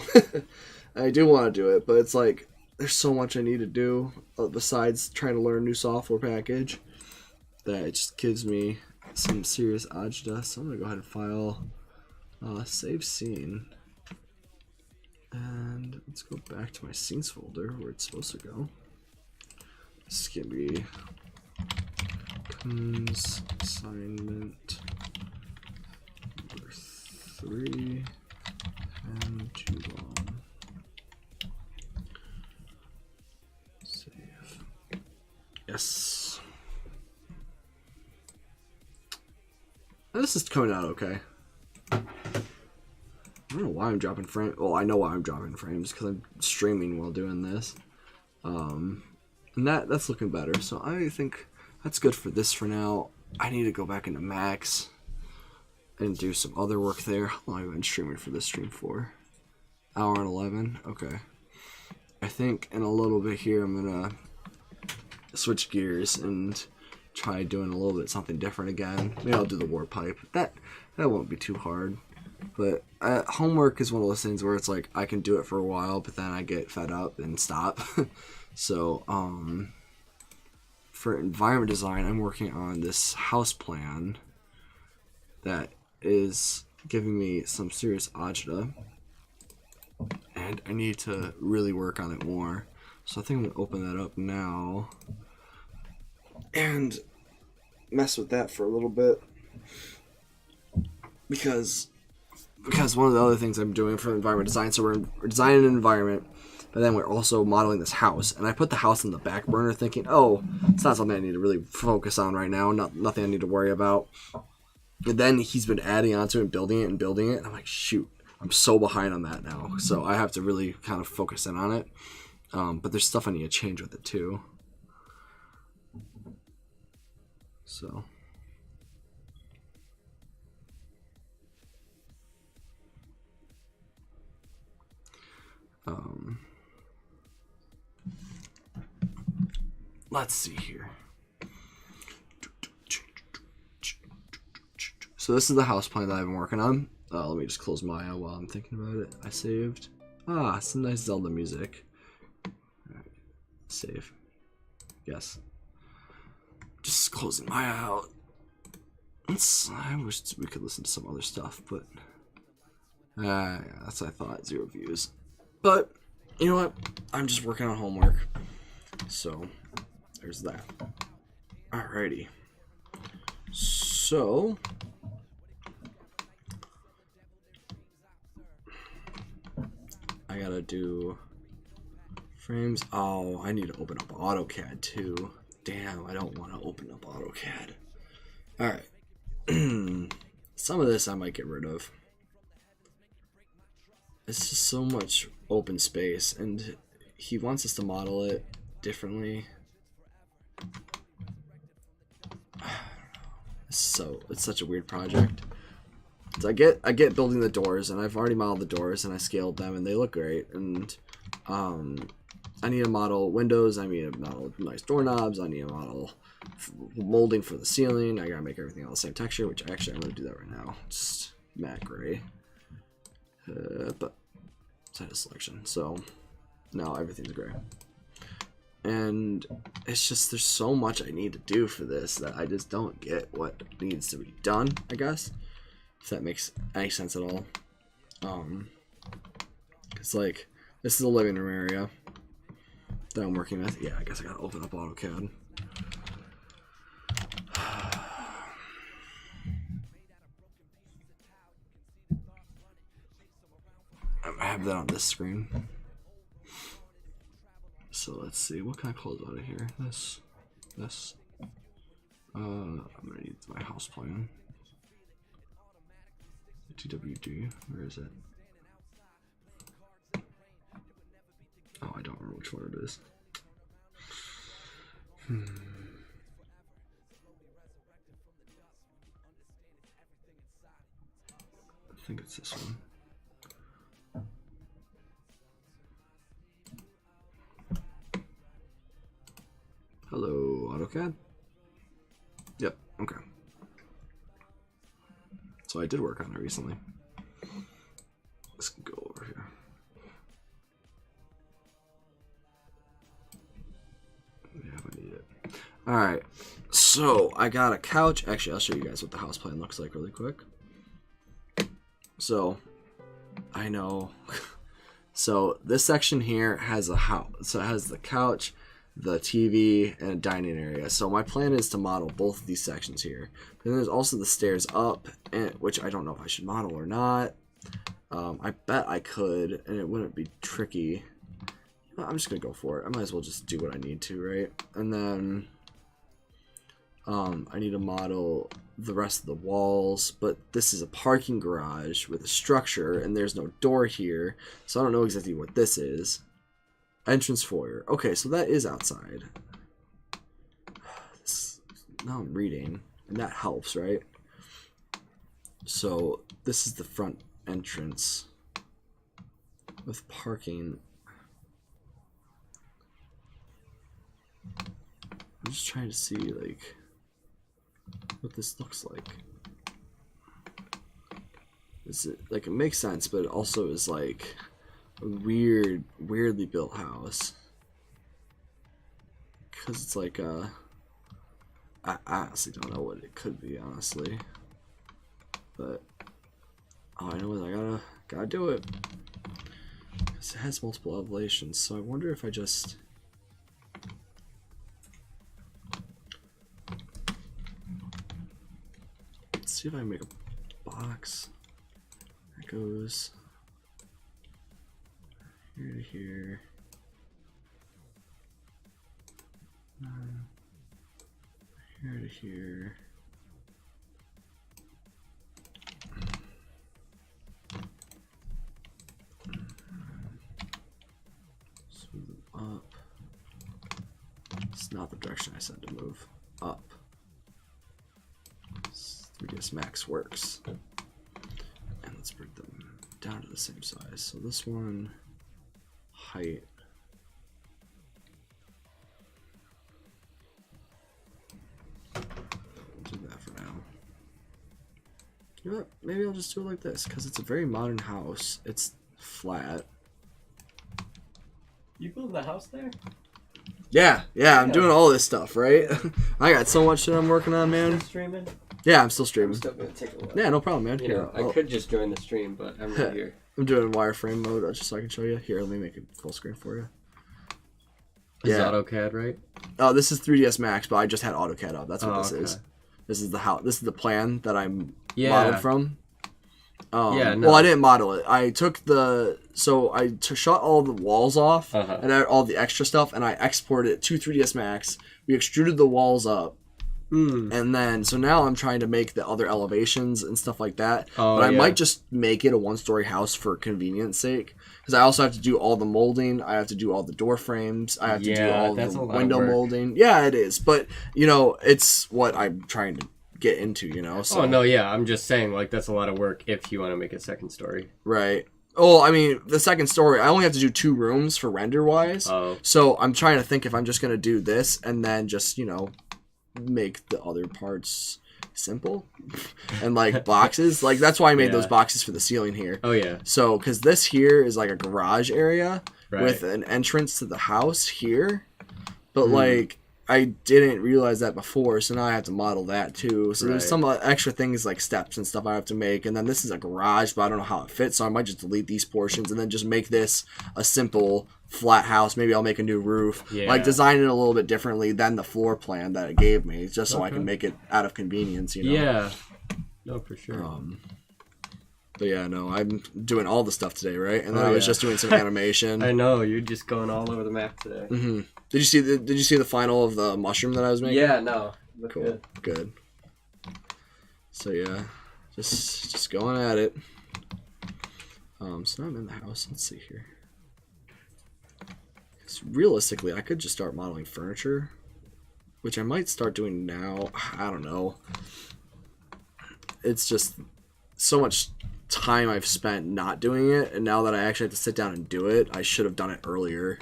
I do want to do it, but it's like there's so much I need to do besides trying to learn a new software package that it just gives me some serious agita, so I'm gonna go ahead and file save scene. And let's go back to my scenes folder where it's supposed to go. This is gonna be Coons assignment number 3 and too long. Save. Yes. This is coming out okay. I don't know why I'm dropping frames. Well, I know why I'm dropping frames because I'm streaming while doing this. And that's looking better. So I think that's good for this for now. I need to go back into Max and do some other work there. How long have I been streaming for this stream for? Hour and 11. Okay. I think in a little bit here I'm gonna switch gears and try doing a little bit something different again. Maybe I'll do the war pipe. That won't be too hard. But homework is one of those things where it's like I can do it for a while, but then I get fed up and stop. So for environment design, I'm working on this house plan that is giving me some serious agita, and I need to really work on it more. So I think I'm gonna open that up now and mess with that for a little bit, because one of the other things I'm doing for environment design, so we're designing an environment, but then we're also modeling this house, and I put the house on the back burner thinking, oh, it's not something I need to really focus on right now, nothing I need to worry about. And then he's been adding onto it and building it, and I'm like, shoot, I'm so behind on that now, so I have to really kind of focus in on it. But there's stuff I need to change with it too. So let's see here. So this is the house plan that I've been working on. Let me just close Maya while I'm thinking about it. I saved. Some nice Zelda music. Alright. Save. Yes. Just closing Maya out. I wish we could listen to some other stuff, but yeah, that's what I thought. 0 views. But you know what? I'm just working on homework. So there's that. Alrighty. So I gotta do frames. Oh, I need to open up AutoCAD too. Damn, I don't want to open up AutoCAD. Alright. Some of this I might get rid of. It's just so much open space, and he wants us to model it differently. It's such a weird project. So I get building the doors, and I've already modeled the doors, and I scaled them, and they look great. And I need to model windows. I need to model nice doorknobs. I need to model molding for the ceiling. I gotta make everything all the same texture, which actually I'm gonna do that right now. Just matte gray. But set a selection. So now everything's gray. And it's just, there's so much I need to do for this that I just don't get what needs to be done, I guess. If that makes any sense at all. It's like, this is a living room area that I'm working with. Yeah, I guess I gotta open up AutoCAD. I have that on this screen. So let's see, what can I close out of here? This. I'm gonna need my house plan. TWD, where is it? Oh, I don't remember which one it is. I think it's this one. Hello, AutoCAD? Yep, okay. So I did work on it recently. Let's go over here. Yeah, I need it. All right. So I got a couch. Actually, I'll show you guys what the house plan looks like really quick. So I know. So this section here has a house. So it has the couch, the TV, and a dining area. So my plan is to model both of these sections here. Then there's also the stairs up, which I don't know if I should model or not. I bet I could, and it wouldn't be tricky. I'm just gonna go for it. I might as well just do what I need to, right? And then I need to model the rest of the walls, but this is a parking garage with a structure, and there's no door here, so I don't know exactly what this is. Entrance foyer. Okay, so that is outside. Now I'm reading, and that helps, right? So this is the front entrance with parking. I'm just trying to see like what this looks like. Is it like, it makes sense, but it also is like a weirdly built house, because it's like I honestly don't know what it could be, honestly, but all I know is I gotta do it, because it has multiple elevations. So I wonder if I just see if I make a box that goes here to here. Here to here. Smooth them up. It's not the direction I said to move. Up. 3ds Max works. And let's bring them down to the same size. So this one, height. We'll do that for now. You know what? Maybe I'll just do it like this, because it's a very modern house. It's flat. You building the house there? Yeah, I'm doing all this stuff, right? I got so much shit I'm working on, man. Still streaming? Yeah, I'm still I'm streaming. still gonna take a look. Yeah, no problem, man. You Here, know, I could just join the stream, but I'm right here. I'm doing wireframe mode just so I can show you. Here, let me make it full screen for you. Is Yeah. AutoCAD right? Oh, this is 3ds Max, but I just had AutoCAD up. That's what this okay. is. This is the how. This is the plan that I'm Yeah. modeled from. Yeah, no. Well, I didn't model it. I took the shot all the walls off and all the extra stuff, and I exported it to 3ds Max. We extruded the walls up. And then, so now I'm trying to make the other elevations and stuff like that. But I might just make it a one-story house for convenience sake. Because I also have to do all the molding. I have to do all the door frames. I have to do all the window molding. Yeah, it is. But, you know, it's what I'm trying to get into, you know? So. Oh, no, yeah. I'm just saying, like, that's a lot of work if you want to make a second story. Right. Oh, I mean, the second story, I only have to do 2 rooms for render-wise. Oh. So I'm trying to think if I'm just going to do this and then just, you know, make the other parts simple and like boxes. Like, that's why I made those boxes for the ceiling here. Oh, yeah. So, because this here is like a garage area Right. with an entrance to the house here. But, like, I didn't realize that before, so now I have to model that too. So there's some extra things like steps and stuff I have to make. And then this is a garage, but I don't know how it fits, so I might just delete these portions and then just make this a simple flat house. Maybe I'll make a new roof. Yeah. Like, design it a little bit differently than the floor plan that it gave me, just so I can make it out of convenience, you know? Yeah. No, for sure. But yeah, no, I'm doing all the stuff today, right? And then I was just doing some animation. I know, you're just going all over the map today. Mm-hmm. Did you see the final of the mushroom that I was making? Yeah, no. Look Cool. Good. So yeah, just going at it. So now I'm in the house. Let's see here. 'Cause realistically, I could just start modeling furniture, which I might start doing now. I don't know. It's just so much time I've spent not doing it, and now that I actually have to sit down and do it, I should have done it earlier.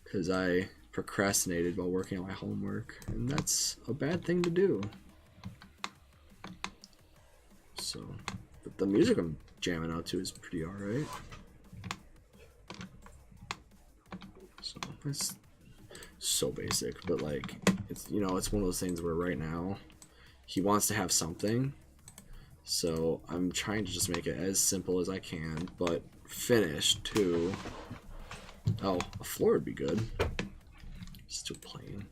Because I procrastinated while working on my homework, and that's a bad thing to do. So, but the music I'm jamming out to is pretty alright. So, let's so basic, but like it's, you know, it's one of those things where right now he wants to have something, so I'm trying to just make it as simple as I can, but finished too. Oh, a floor would be good. It's too plain.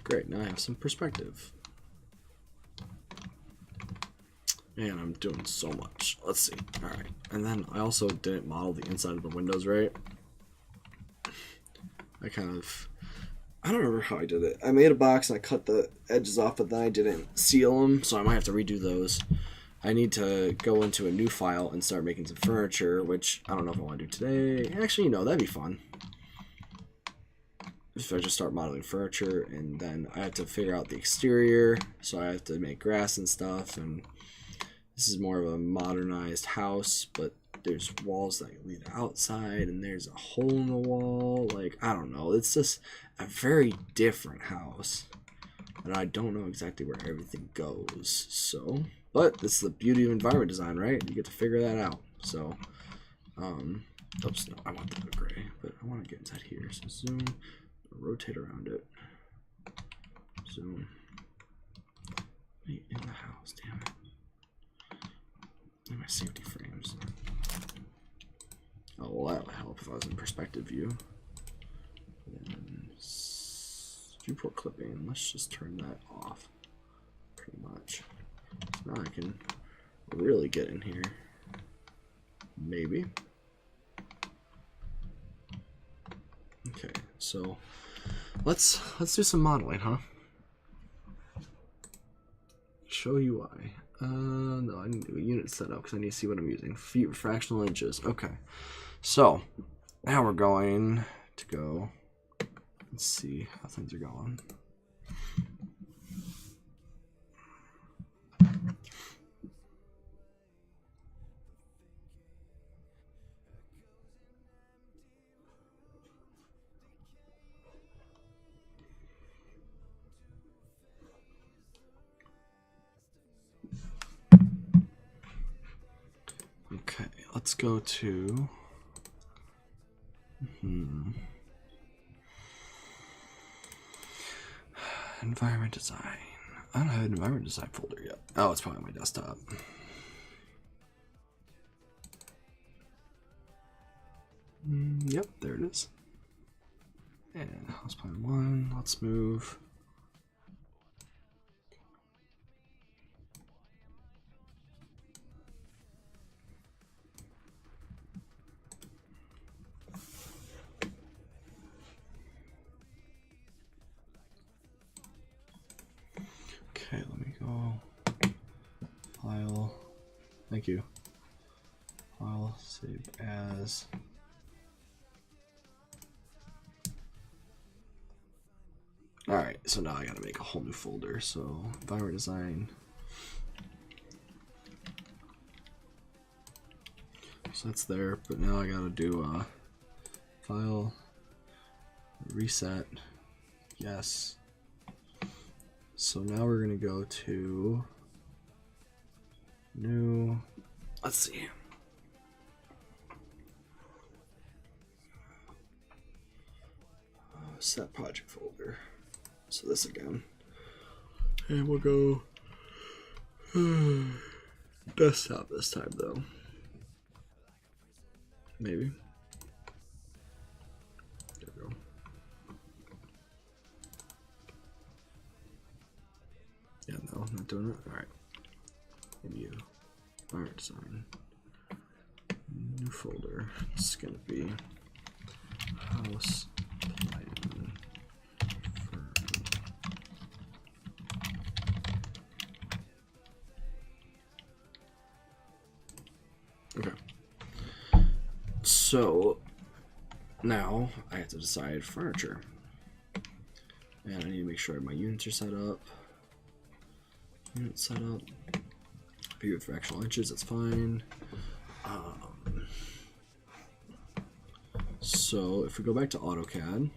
Great, now I have some perspective. Man, I'm doing so much. Let's see. Alright. And then I also didn't model the inside of the windows right. I don't remember how I did it. I made a box and I cut the edges off, but then I didn't seal them, so I might have to redo those. I need to go into a new file and start making some furniture, which I don't know if I want to do today. Actually, you know, that'd be fun. If I just start modeling furniture, and then I have to figure out the exterior, so I have to make grass and stuff, and this is more of a modernized house, but there's walls that lead outside, and there's a hole in the wall. Like, I don't know, it's just a very different house, and I don't know exactly where everything goes. So, but this is the beauty of environment design, right? You get to figure that out. So, oops, no, I want that gray, but I want to get inside here. So zoom. Rotate around it. Zoom. Wait, in the house, damn it. And my safety frames. Oh, well, that would help if I was in perspective view. Then viewport clipping. Let's just turn that off. Pretty much. So now I can really get in here. Maybe. Okay, so let's do some modeling, huh? Show UI. No, I need to do a unit setup because I need to see what I'm using. Feet, fractional inches. Okay, so now we're going to go. Let's see how things are going. Okay, let's go to environment design. I don't have an environment design folder yet. Oh, it's probably on my desktop. Yep, there it is. And house plan 1, let's move. Okay, let me go. File. Thank you. File, save as. Alright, so now I gotta make a whole new folder. So, environment design. So that's there, but now I gotta do file, reset, yes. So now we're gonna go to new, let's see. Set project folder. So this again. And we'll go desktop this time though. Maybe. There we go. Yeah, no, I'm not doing it. Alright. New. Art design. New folder. It's gonna be house plan. Okay. So now I have to decide furniture. And I need to make sure my units are set up. Unit setup. View with fractional inches, that's fine. So if we go back to AutoCAD,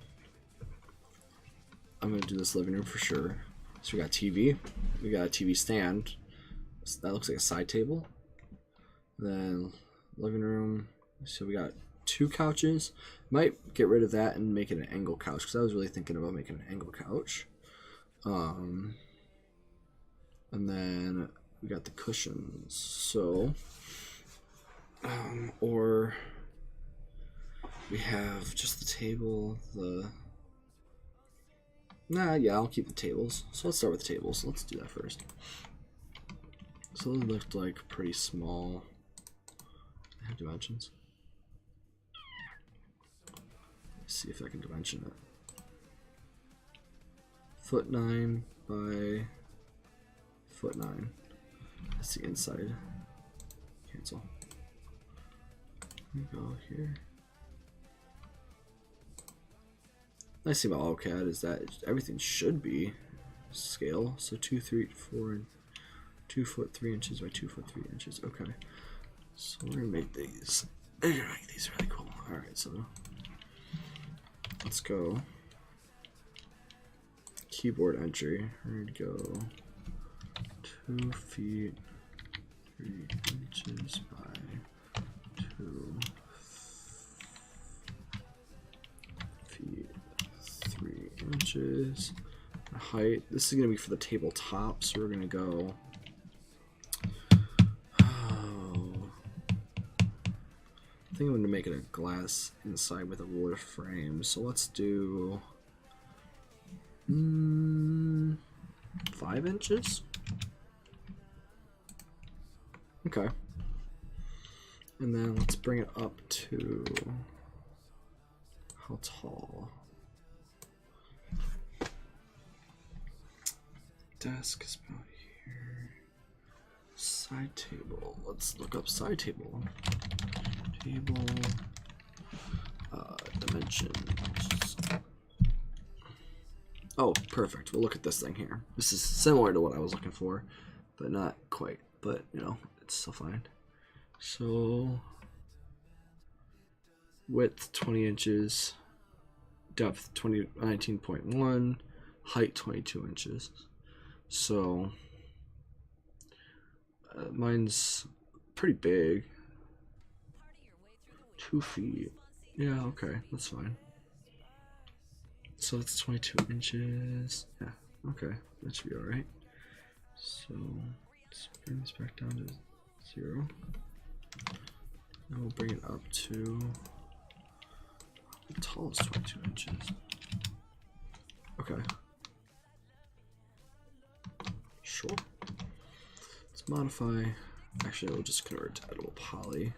I'm gonna do this living room for sure. So we got TV, we got a TV stand. So that looks like a side table. Then living room. So we got 2 couches. Might get rid of that and make it an angle couch because I was really thinking about making an angle couch. And then we got the cushions. So, or we have just the table. Yeah, I'll keep the tables. So let's start with the tables. Let's do that first. So they looked like pretty small. They have dimensions. Let's see if I can dimension it. 9 by 9. That's the inside. Cancel. Let me go here. Nice thing about AutoCAD is that everything should be scale. So 2, 3, 4, and 2 foot 3 inches by 2 foot 3 inches. Okay. So we're gonna make these. We're gonna make these really cool. All right. So let's go. Keyboard entry. We're gonna go 2 feet 3 inches by 2 feet 3 inches. Height. This is gonna be for the tabletop, so we're gonna go. I think I'm gonna make it a glass inside with a wood frame. So let's do 5 inches. Okay. And then let's bring it up to how tall? Desk is about here. Side table. Let's look up side table. Table. Dimensions. Oh, perfect. We'll look at this thing here. This is similar to what I was looking for, but not quite. But, you know, it's still fine. So, width 20 inches, depth 19.1, height 22 inches. So, mine's pretty big. 2 feet. Yeah, okay, that's fine. So it's 22 inches. Yeah, okay, that should be alright. So let's bring this back down to 0. And we'll bring it up to how tall is 22 inches. Okay. Sure. Let's modify. Actually, we'll just convert to editable poly.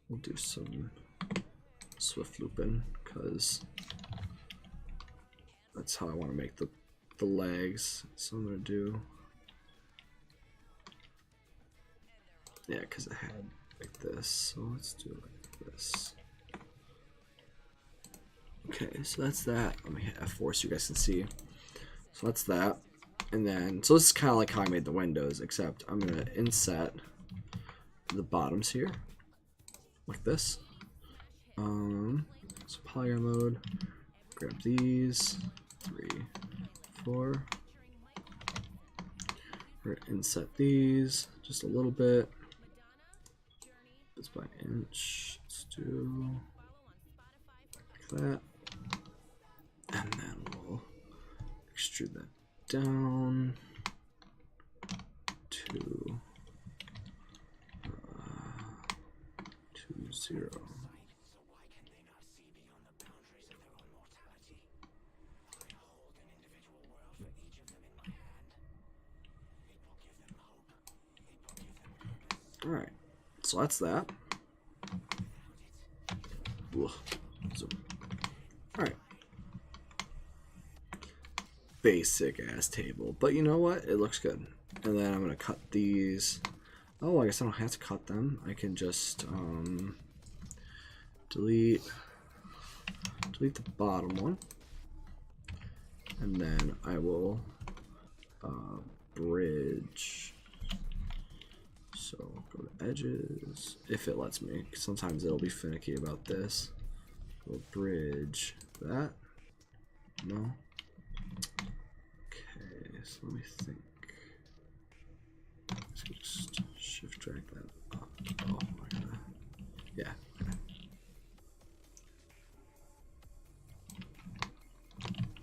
We'll do some swift looping because that's how I want to make the legs. So I'm gonna do, yeah, because I had like this. So let's do it like this. Okay, so that's that. Let me hit F4 so you guys can see. So that's that. And then, so this is kind of like how I made the windows, except I'm gonna inset the bottoms here like this. So polygon mode, grab these, 3, 4. We're gonna inset these just a little bit. It's by inch. Let's do like that. And then we'll extrude that down to 0. Alright, so that's that. Alright. Basic ass table, but you know what? It looks good. And then I'm gonna cut these. Oh, I guess I don't have to cut them. I can just delete the bottom one, and then I will bridge. So So go to edges, if it lets me. Sometimes it'll be finicky about this. We'll bridge that. No. Okay, so let me think. Let's just shift drag that up. Oh my god. Yeah.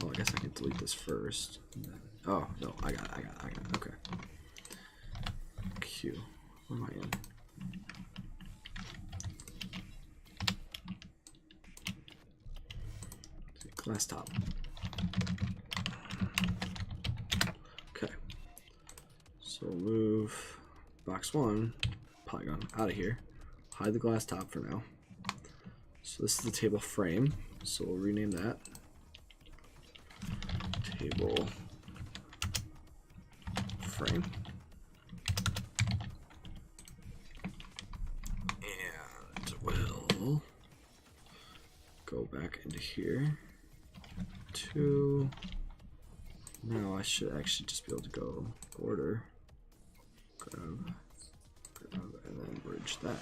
Oh, I guess I can delete this first. Oh no, I got it. Okay. Q. Where am I in? Glass top. Okay. So move box 1 polygon out of here. Hide the glass top for now. So this is the table frame. So we'll rename that. Table frame. And we'll go back into here. Now I should actually just be able to go border, grab, and then bridge that.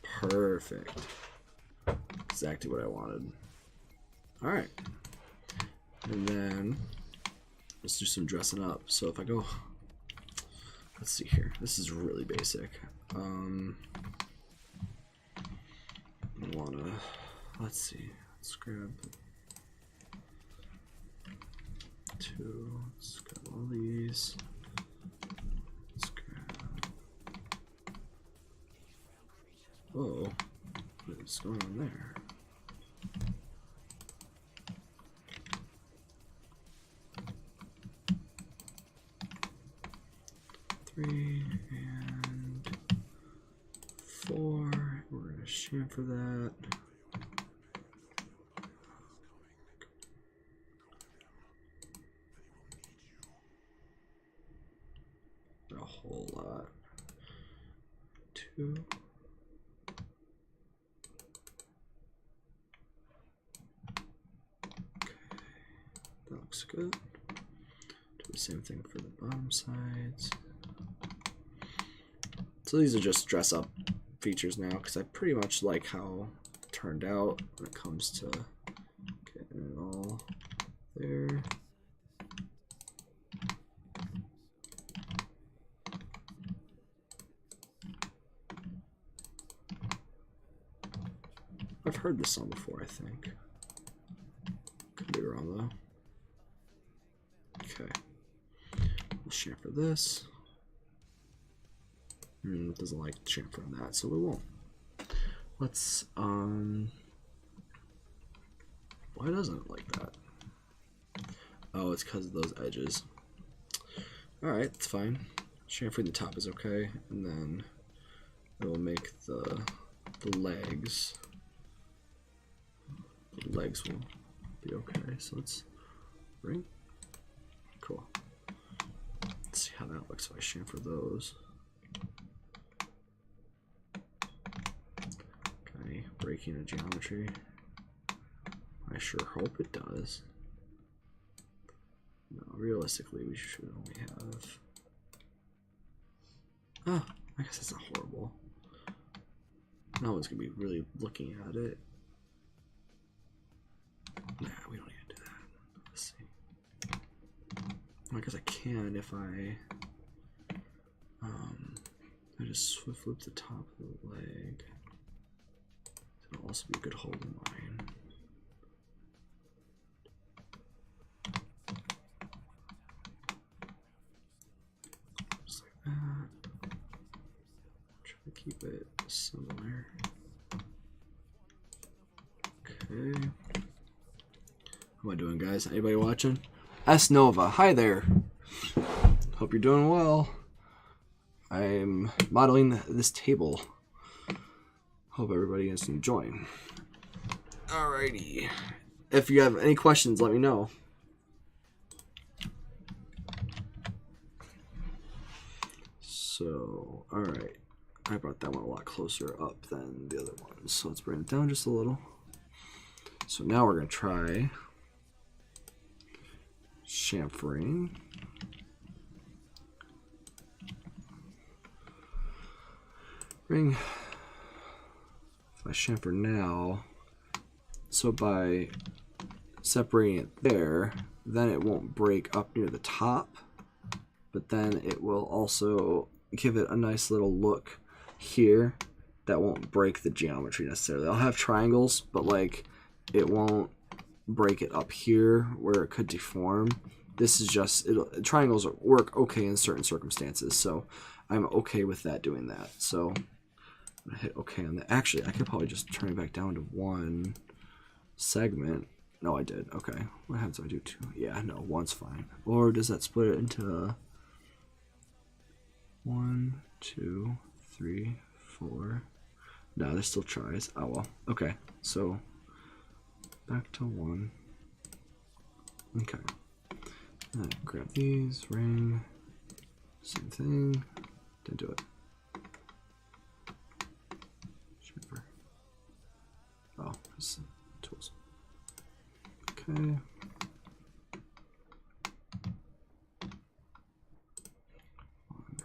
Perfect. Exactly what I wanted. Alright. And then let's do some dressing up. So if I go, let's see here. This is really basic. I wanna, let's see. Let's grab 2. Let's grab all these. Let's grab. Whoa, what is going on there? Three and 4. We're gonna chamfer that. A whole lot. 2. Okay, that looks good. Do the same thing for the bottom sides. So these are just dress up features now because I pretty much like how it turned out when it comes to getting it all there. I've heard this song before, I think. Could be wrong though. Okay. We'll chamfer this. It doesn't like chamfering that, so we won't. Let's why doesn't it like that? Oh, it's because of those edges. Alright, it's fine. Chamfering the top is okay, and then it will make the legs. The legs will be okay. So let's bring. Cool. Let's see how that looks if I chamfer those. Okay, breaking a geometry. I sure hope it does. No, realistically, we should only have. Oh, I guess that's not horrible. No one's gonna be really looking at it. Nah, we don't need to do that. Let's see. I guess I can if I just flip the top of the leg. It'll also be a good hold in line. Just like that. Try to keep it similar. Okay. How am I doing, guys? Anybody watching? S Nova, hi there. Hope you're doing well. I'm modeling this table. Hope everybody is enjoying. Alrighty. If you have any questions, let me know. So, alright. I brought that one a lot closer up than the other one. So let's bring it down just a little. So now we're going to try chamfering. ring. If I chamfer now, so by separating it there, then it won't break up near the top, but then it will also give it a nice little look here that won't break the geometry necessarily. I'll have triangles, but like it won't break it up here where it could deform. This is just, triangles work okay in certain circumstances, so I'm okay with that doing that. So I'm gonna hit okay on that. Actually, I could probably just turn it back down to one segment. No, I did. Okay. What happens if I do two? Yeah, no, one's fine. Or does that split it into 1, 2, 3, 4? No, there's still tries. Oh well. Okay. So back to 1. Okay. Grab these, ring, same thing. Didn't do it. Chamfer. Oh, it's tools. Okay.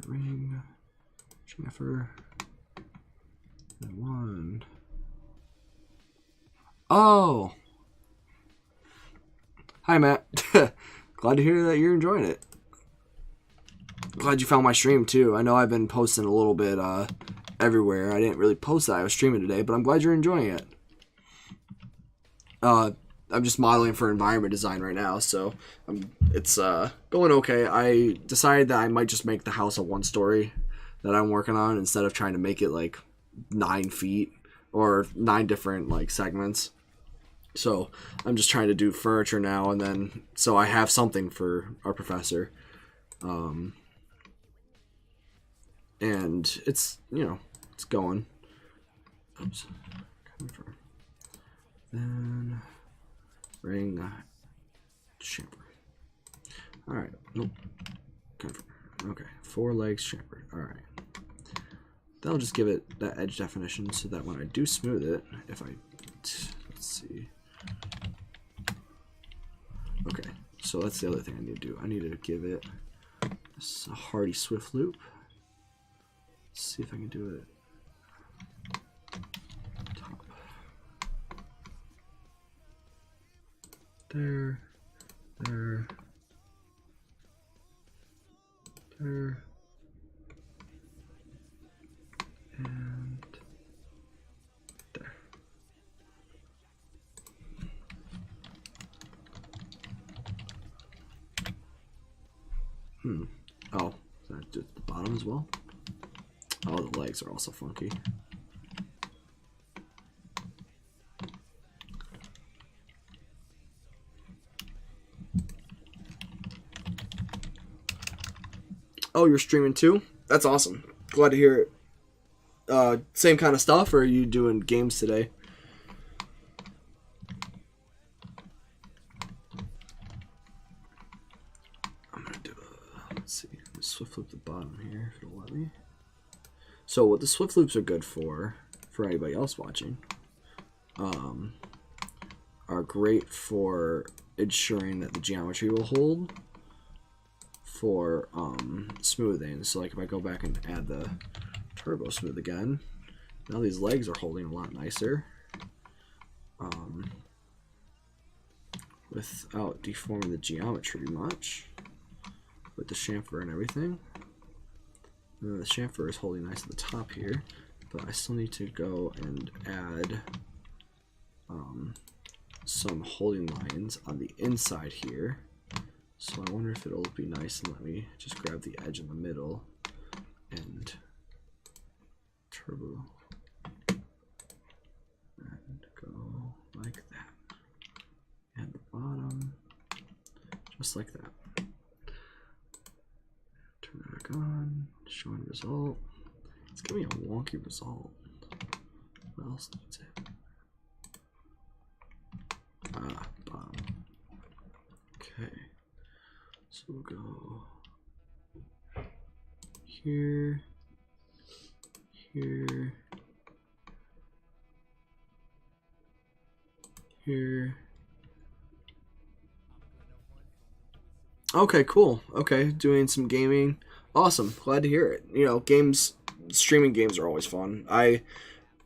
Ring, chamfer, and 1. Oh! Hi, Matt. Glad to hear that you're enjoying it. Glad you found my stream, too. I know I've been posting a little bit everywhere. I didn't really post that I was streaming today, but I'm glad you're enjoying it. I'm just modeling for environment design right now, so it's going okay. I decided that I might just make the house a 1-story that I'm working on instead of trying to make it like 9 feet or 9 different like segments. So I'm just trying to do furniture now, and then so I have something for our professor. And it's, you know, it's going. Oops. Confirm. Then ring chamfer. Alright. Nope. Confirm. Okay. 4 legs chamfered. Alright. That'll just give it that edge definition so that when I do smooth it, if I let's see. Okay, so that's the other thing I need to do. I need to give it a hardy swift loop. Let's see if I can do it. Top. There. There. There. And there. Oh, is that just the bottom as well? Oh, the legs are also funky. Oh, you're streaming too? That's awesome. Glad to hear it. Same kind of stuff, or are you doing games today? I'm gonna do let's see, swift loop the bottom here if it'll let me. So what the swift loops are good for anybody else watching, are great for ensuring that the geometry will hold for smoothing. So like if I go back and add the turbo smooth again, now these legs are holding a lot nicer without deforming the geometry much with the chamfer and everything. And then the chamfer is holding nice at the top here, but I still need to go and add some holding lines on the inside here. So I wonder if it'll be nice and let me just grab the edge in the middle and turbo and go like that. And the bottom, just like that. Turn it back on, showing result. It's giving me a wonky result. What else needs it? Ah, bottom. Okay. So we'll go here, here, here. Okay, cool. Okay, doing some gaming. Awesome. Glad to hear it. You know, games streaming games are always fun. I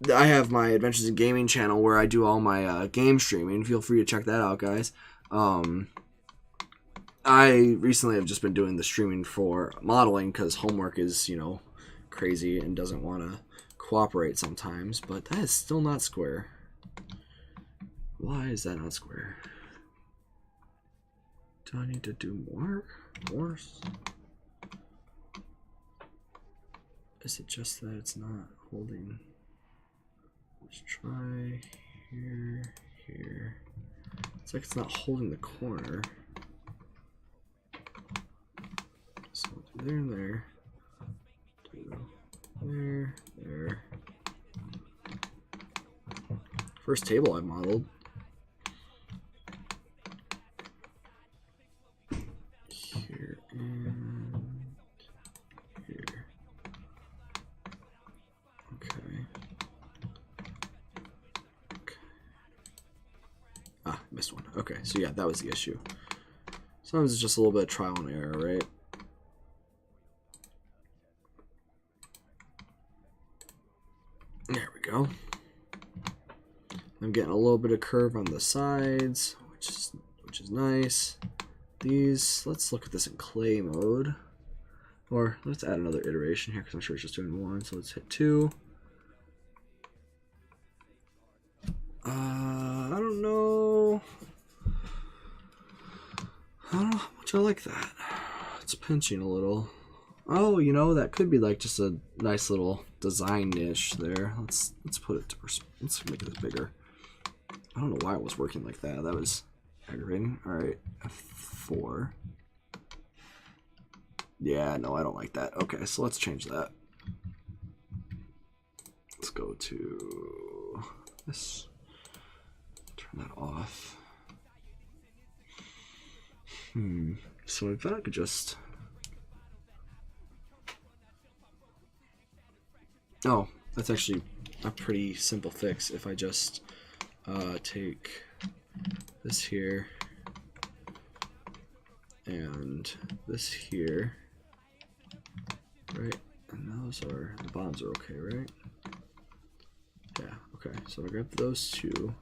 have my Adventures in Gaming channel where I do all my game streaming. Feel free to check that out, guys. I recently have just been doing the streaming for modeling because homework is, you know, crazy and doesn't want to cooperate sometimes, but that is still not square. Why is that not square? Do I need to do more? More? Is it just that it's not holding? Let's try here, here. It's like it's not holding the corner. So do there and there. Do there, there. First table I've modeled. Here and here. Okay. Ah, missed one. Okay, so yeah, that was the issue. Sometimes it's just a little bit of trial and error, right? There we go. I'm getting a little bit of curve on the sides, which is nice. These, let's look at this in clay mode. Or let's add another iteration here because I'm sure it's just doing one. So let's hit 2. I don't know. I don't know how much I like that. It's pinching a little. Oh, you know, that could be like just a nice little design niche there. Let's put it to let's make this bigger. I don't know why it was working like that. That was aggravating. All right, F4. Yeah, no, I don't like that. Okay, so let's change that. Let's go to this. Turn that off. So if I could just... Oh, that's actually a pretty simple fix. If I just take this here and this here, right? And those are, the bottoms are okay, right? Yeah, okay. So I grab those two,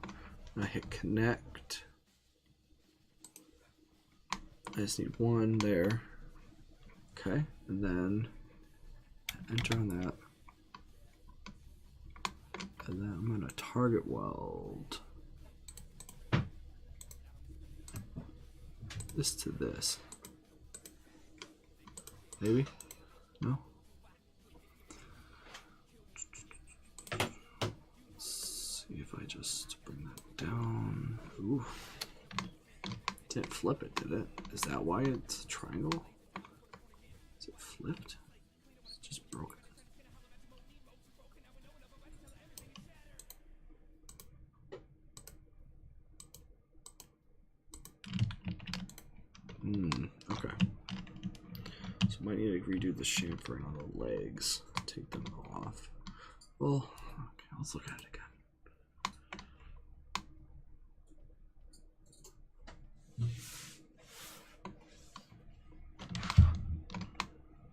and I hit connect. I just need one there. Okay, and then enter on that. And then I'm gonna target weld this to this. Maybe? No? Let's see if I just bring that down. Ooh. Didn't flip it, did it? Is that why it's a triangle? Is it flipped? It's just broken. Okay. So might need to redo the chamfering on the legs. Take them off. Well, okay, let's look at it again.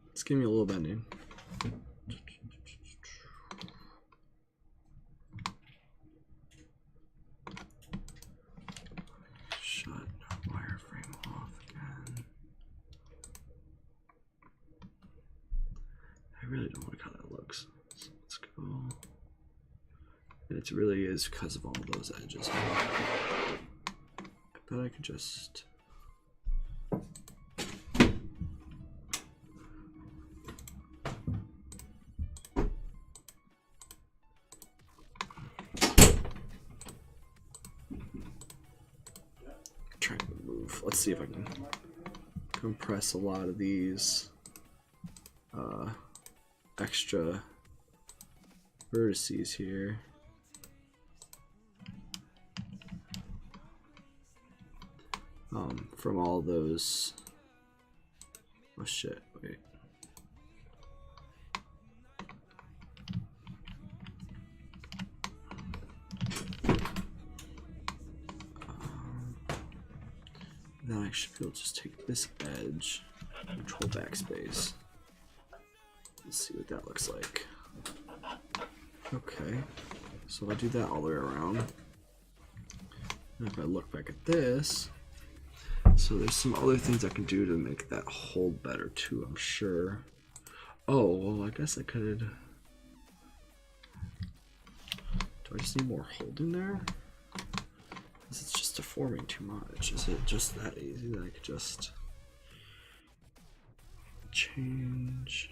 Let's give me a little bending. Shut wireframe off again. I really don't like how that looks. So let's go. And it really is because of all those edges. I bet I could just... try to move. Let's see if I can compress a lot of these extra vertices here. From all those. Oh shit, wait. Then I should be able to just take this edge, control backspace. Let's see what that looks like. Okay, so I do that all the way around. And if I look back at this, so there's some other things I can do to make that hold better too, I'm sure. Oh, well, I guess I could... Do I just need more holding there? Because it's just deforming too much. Is it just that easy that I could just change?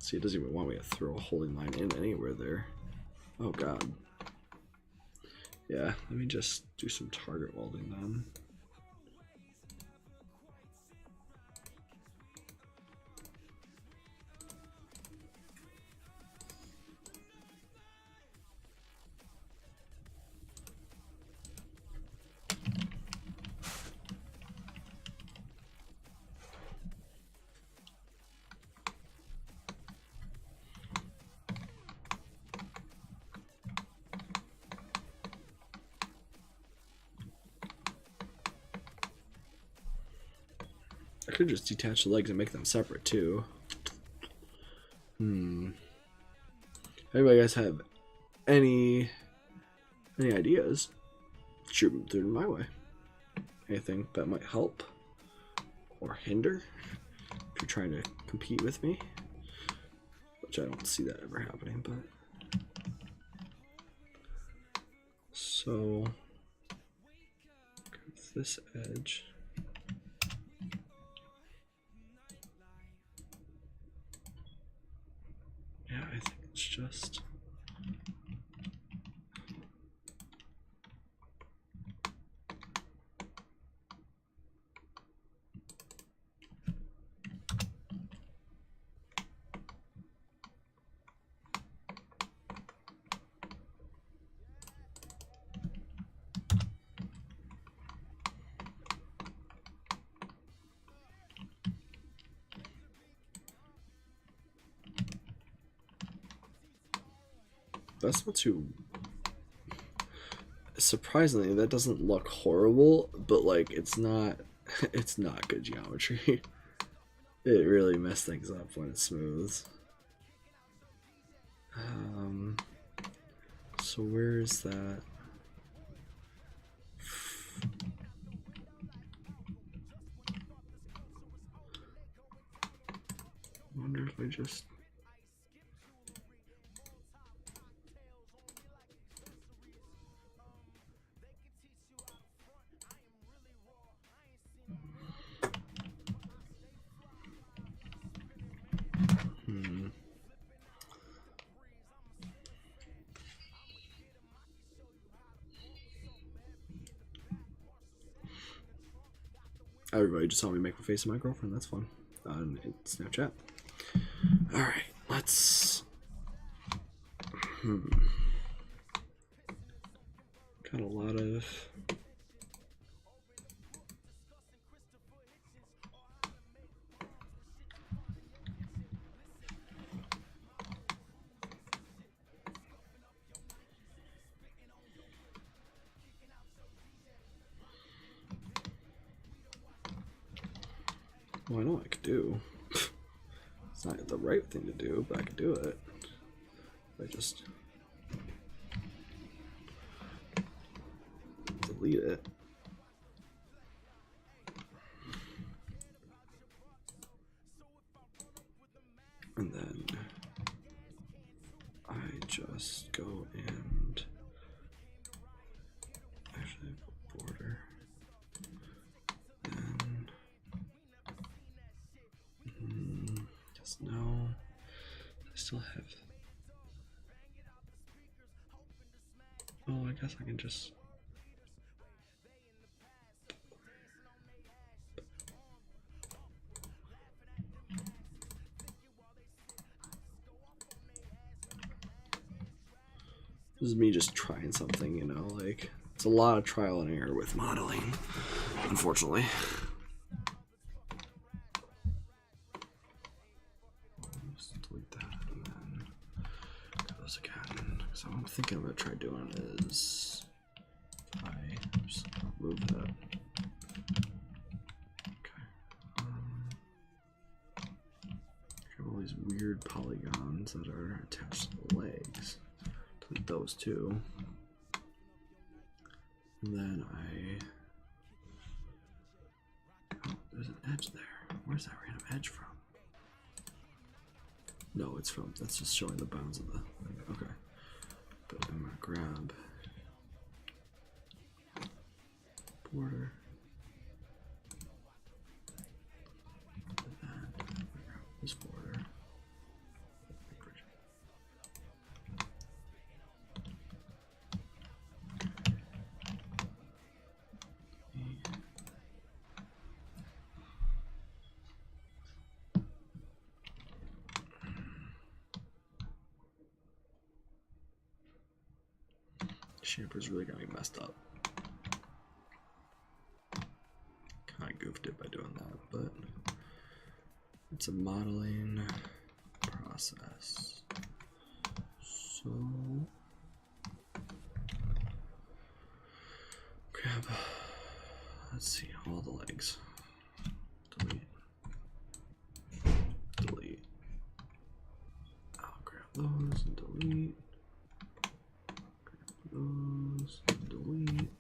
See, it doesn't even want me to throw a holding line in anywhere there. Oh god. Yeah, let me just do some target welding then. I could just detach the legs and make them separate too. Anybody guys have any ideas? Shoot them through my way. Anything that might help or hinder if you're trying to compete with me, which I don't see that ever happening. But so this edge. Yeah, I think it's just that's not too... Surprisingly, that doesn't look horrible, but like it's not good geometry. It really messed things up when it's smooth. So where is that? I wonder if I just... Everybody just saw me make a face of my girlfriend. That's fun on Snapchat. All right, let's. Got a lot of. Well, I know I could do. It's not the right thing to do, but I could do it. I just delete it. And then I just go and actually have a border. No, I still have. Oh, I guess I can just. This is me just trying something, you know, like it's a lot of trial and error with modeling, unfortunately. those again. So I'm thinking I'm gonna try doing is I just move that. Okay. Have all these weird polygons that are attached to the legs. Delete those too. And then oh, there's an edge there. Where's that random edge from? No, it's from, that's just showing the bounds of the, okay. But I'm gonna grab border. And then I'm gonna grab this border. Shaper's really got me messed up. Kind of goofed it by doing that, but it's a modeling process. So grab, let's see, all the legs. Delete. Delete. I'll grab those and delete. Those, delete.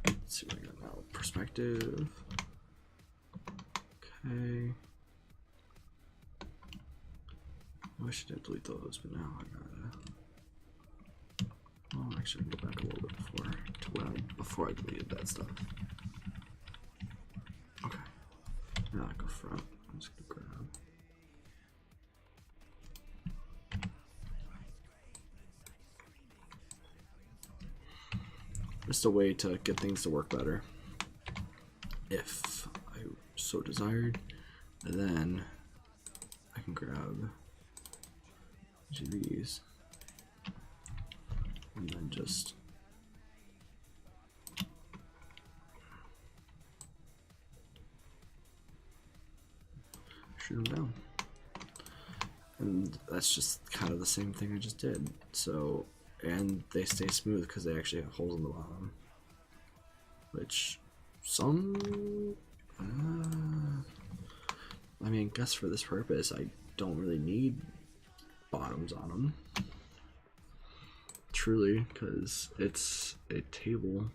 Let's see what I got now. Perspective. Okay. I wish I did delete those, but now I gotta. Oh, actually, I can go back a little bit before I deleted that stuff. Okay. Now I go front. I'm just gonna grab. Just a way to get things to work better, if I so desired. And then I can grab each of these and then just shoot them down. And that's just kind of the same thing I just did. So, and they stay smooth because they actually have holes in the bottom, which some I mean, I guess for this purpose I don't really need bottoms on them, truly, because it's a table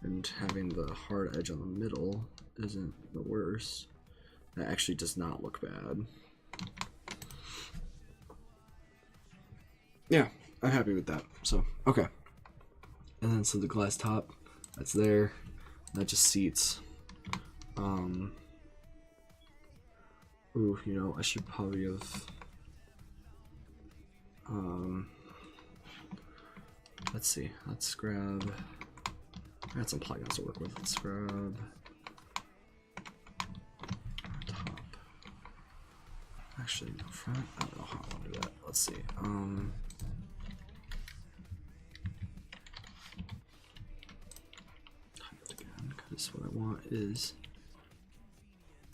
and having the hard edge on the middle isn't the worst. That actually does not look bad. Yeah, I'm happy with that. So, okay. And then so the glass top, that's there. That just seats. Ooh, you know, I should probably have let's see. Let's grab, I got some polygons to work with. Let's grab top. Actually, no, front. I don't know how I want to do that. Let's see. Type it again, because what I want is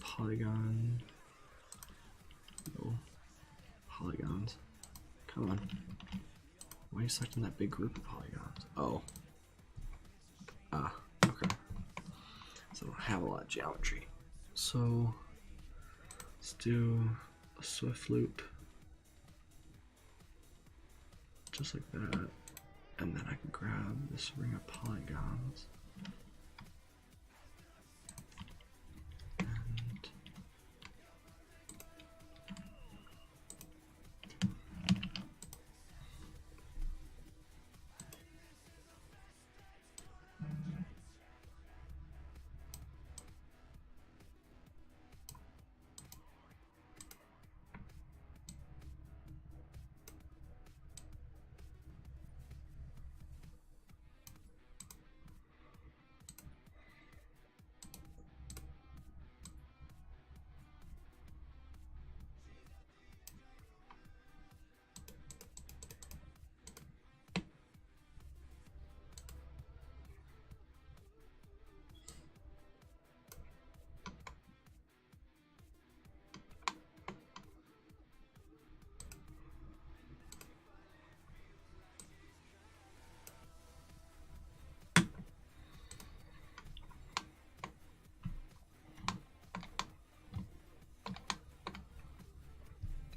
polygon. No polygons. Come on. Why are you selecting that big group of polygons? Oh. Ah, okay. So I don't have a lot of geometry. So let's do a swift loop. Just like that. And then I can grab this ring of polygons. And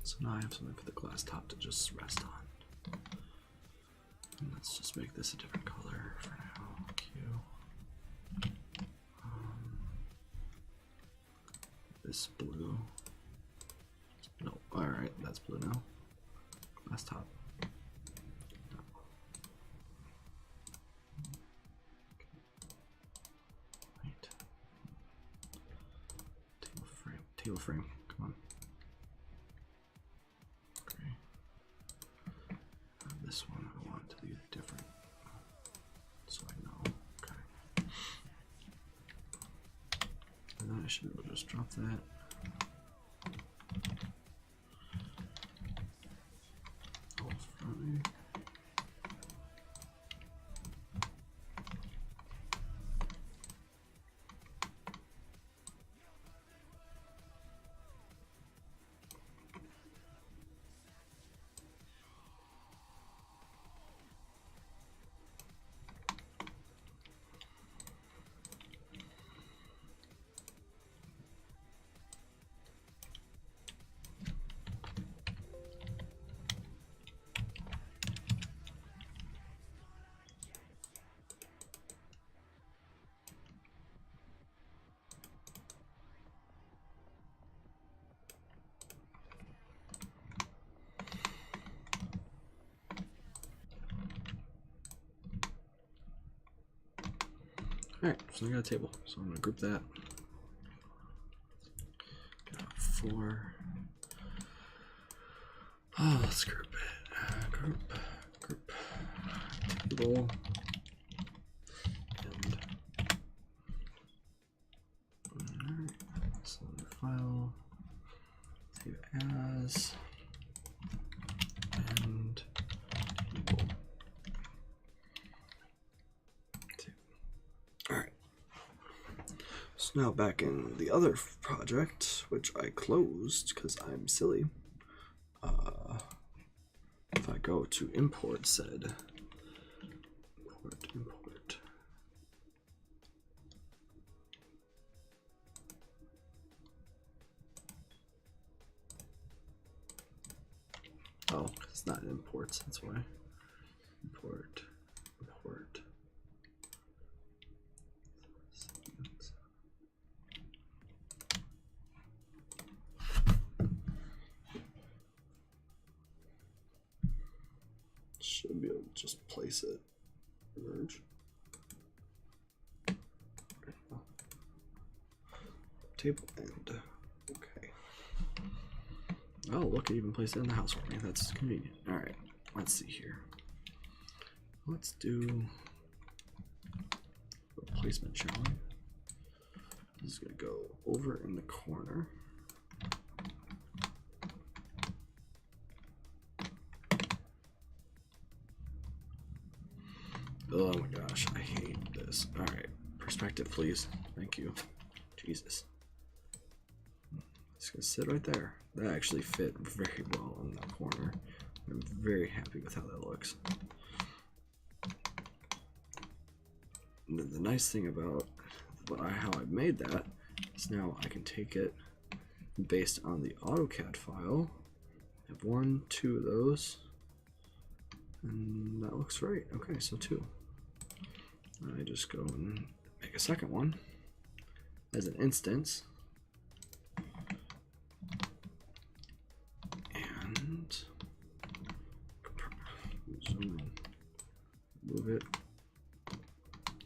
So now I have something for the glass top to just rest on. And let's just make this a different color for now. Q. This blue. No, alright, that's blue now. Glass top. No. Wait. Table frame. Table frame. Come on. Okay. This one I want to be different. So I know. Okay. And then I should be able to just drop that. Alright, so I got a table, so I'm gonna group that. Got 4. Oh, let's group it. Group. Table. And alright, select the file. Save as. And table. Alright, so now back in the other project, which I closed because I'm silly. If I go to import said, import. Oh, it's not imports, that's why. Import. Should be able to just place it. Merge. Table end. Okay. Oh, look, I even placed it in the house for me. That's convenient. Alright, let's see here. Let's do replacement, shall we? This is going to go over in the corner. Oh my gosh, I hate this. Alright, perspective, please. Thank you. Jesus. It's gonna sit right there. That actually fit very well in that corner. I'm very happy with how that looks. And then the nice thing about how I made that is now I can take it based on the AutoCAD file. I have 1, 2 of those. And that looks right. Okay, so 2. I just go and make a second one as an instance. And zoom in. Move it.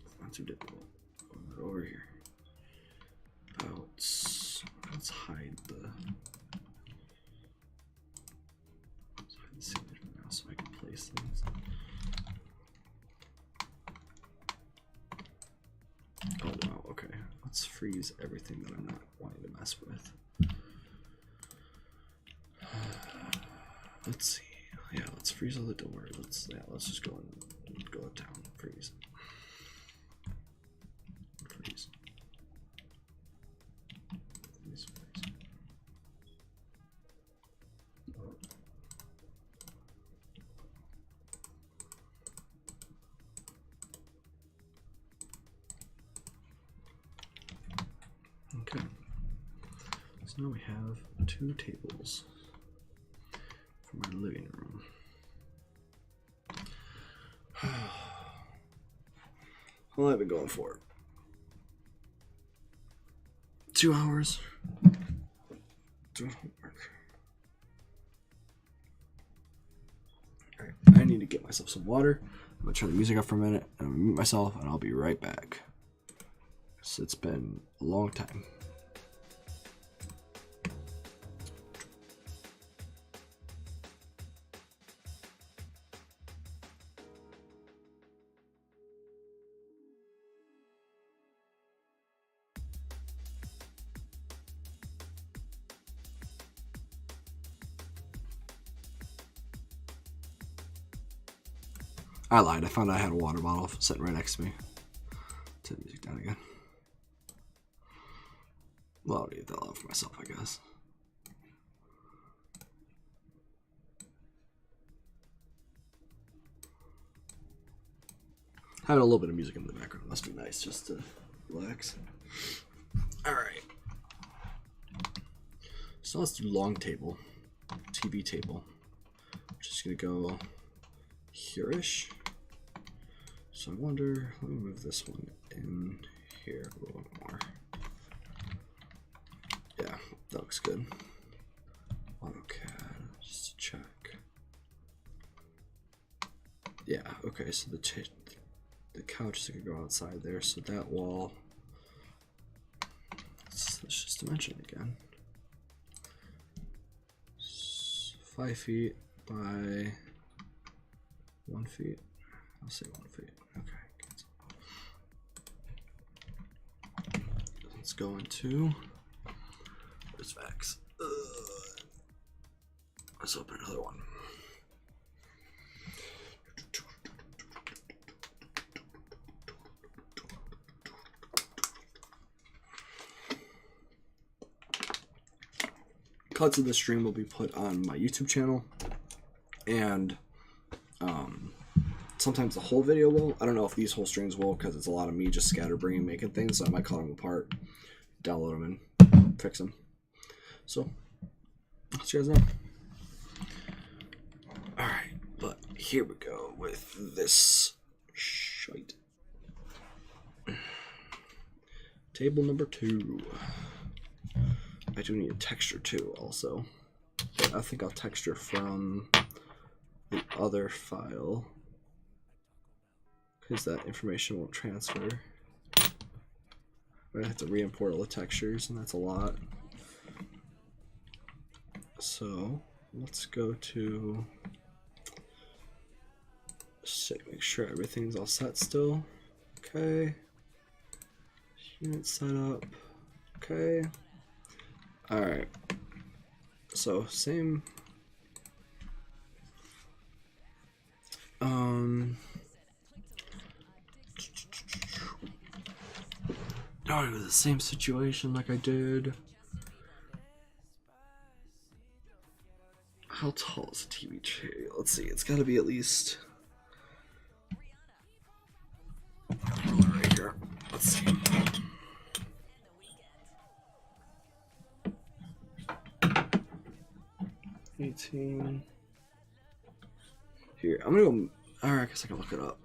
It's not too difficult. Move it over here. Let's hide the scene now so I can place things. Oh wow, okay. Let's freeze everything that I'm not wanting to mess with. Let's see. Yeah, let's freeze all the doors. Let's just go and go down. Freeze. Freeze. Freeze. Okay. So now we have 2 tables. living room. How long have I been going for? 2 hours. Doing homework. Alright, I need to get myself some water. I'm gonna turn the music up for a minute, and I'm gonna mute myself, and I'll be right back. So it's been a long time. I lied. I found out I had a water bottle sitting right next to me. Turn the music down again. Well, I'll leave that out for myself, I guess. Having a little bit of music in the background must be nice just to relax. Alright. So let's do long table. TV table. Just gonna go here-ish. So I wonder, let me move this one in here a little bit more. Yeah, that looks good. AutoCAD, just to check. Yeah, okay, so the couch is gonna go outside there, so that wall, let's just dimension again. 5 feet by 1 feet. I'll say 1 feet. Okay. Let's go into. Where's Vax? Let's open another one. Cuts of the stream will be put on my YouTube channel, and sometimes the whole video will. I don't know if these whole streams will, because it's a lot of me just scatterbrain making things, so I might cut them apart, download them, and fix them. So, I'll let you guys know. Alright, but here we go with this shite. Table number 2. I do need a texture too, also. But I think I'll texture from the other file, because that information won't transfer. I have to re-import all the textures, and that's a lot. So let's go to make sure everything's all set still. Okay. Unit setup. Okay. Alright. So same. Oh, it was the same situation like I did. How tall is a TV tray? Let's see, it's gotta be at least. Right here. Let's see. $18. Here, I'm gonna go. Alright, I guess I can look it up.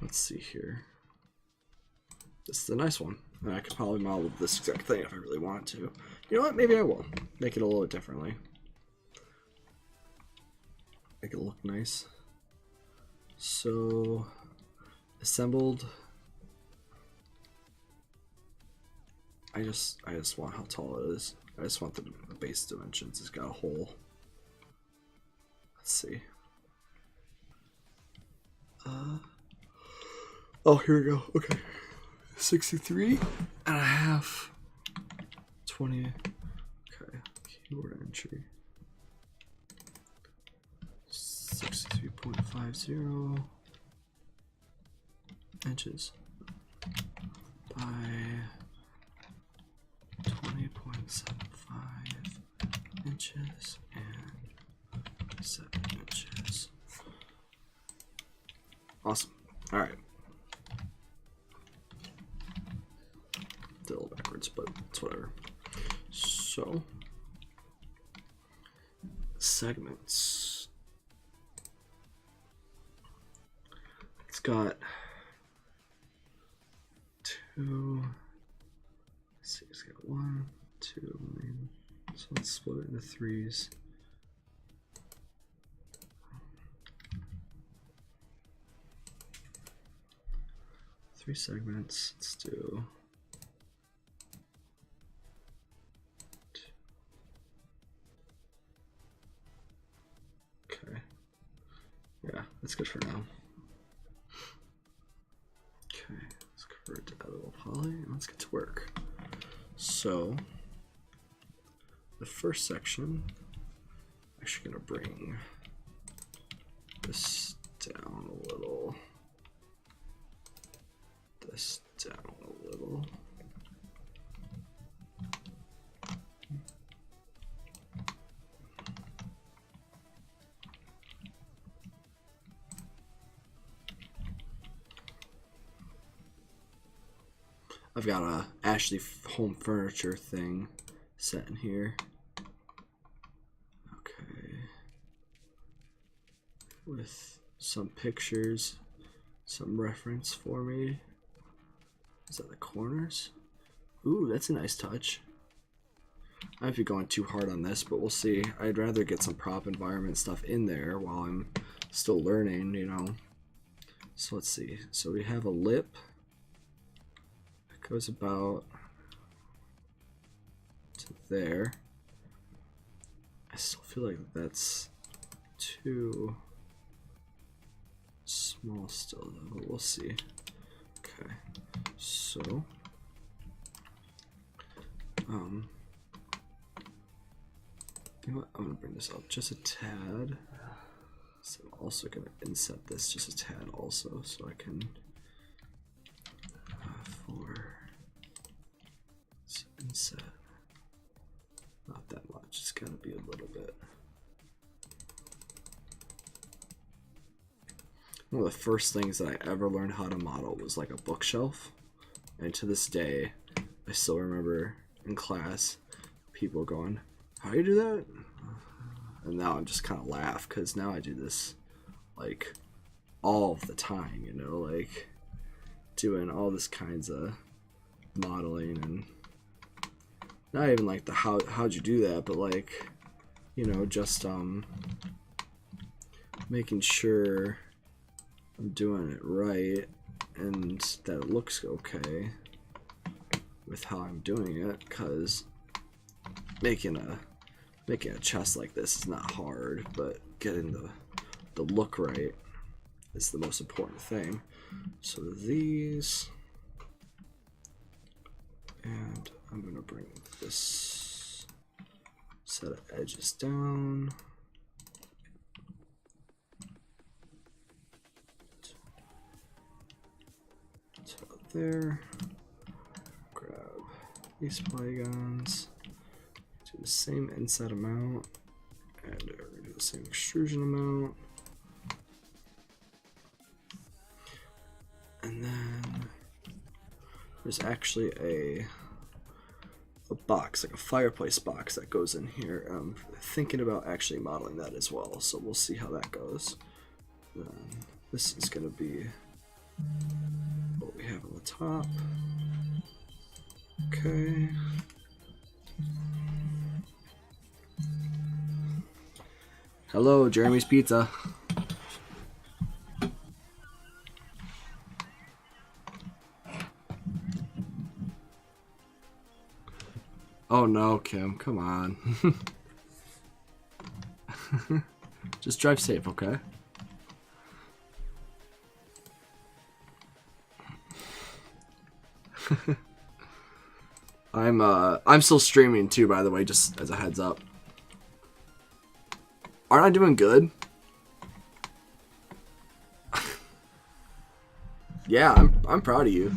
Let's see here. This is a nice one. And I could probably model this exact thing if I really wanted to. You know what? Maybe I will. Make it a little bit differently. Make it look nice. So, assembled. I just want how tall it is. I just want the base dimensions. It's got a hole. Let's see. Oh, here we go. Okay. 63 and a half. 20. Okay. Keyword entry. 63.50 inches by 20.75 inches and 7 inches. Awesome. All right. words, but it's whatever. So, segments. It's got two. Let's see, it's got 1, 2 main. So let's split it into threes. Three segments. Let's do. Okay. Yeah, that's good for now. Okay, let's convert to editable poly and let's get to work. So, the first section, I'm actually gonna bring this down a little. This down a little. I've got a Ashley home furniture thing set in here. Okay. With some pictures, some reference for me. Is that the corners? Ooh, that's a nice touch. I might be going too hard on this, but we'll see. I'd rather get some prop environment stuff in there while I'm still learning, you know. So let's see. So we have a lip. It goes about to there. I still feel like that's too small still though, but we'll see. Okay. So, you know what? I'm gonna bring this up just a tad. So I'm also gonna inset this just a tad also, so I can inset. Not that much. It's gotta be a little bit. One of the first things that I ever learned how to model was like a bookshelf. And to this day, I still remember in class people going, "How do you do that?" And now I'm just kind of laugh because now I do this like all of the time, you know, like doing all this kinds of modeling and not even like the how'd you do that, but like, you know, just making sure I'm doing it right and that it looks okay with how I'm doing it, because making a chest like this is not hard, but getting the look right is the most important thing. So these, and I'm gonna bring this set of edges down. There, grab these polygons, do the same inset amount, and we're gonna do the same extrusion amount, and then there's actually a box, like a fireplace box that goes in here. I'm thinking about actually modeling that as well, so we'll see how that goes. Then this is gonna be what we have on the top. Okay. Hello, Jeremy's Pizza. Oh no, Kim, come on. Just drive safe, okay? I'm still streaming too, by the way, just as a heads up. Aren't I doing good? Yeah, I'm proud of you.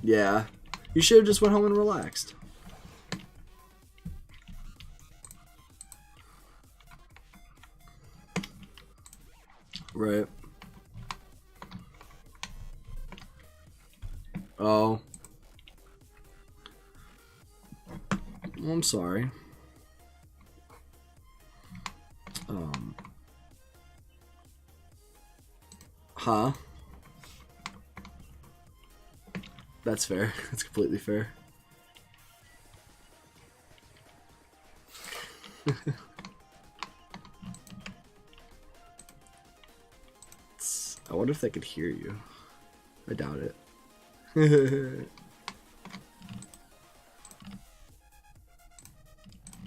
Yeah. You should have just went home and relaxed. Right. Oh. Well, I'm sorry. Huh? That's fair. That's completely fair. I wonder if they could hear you. I doubt it.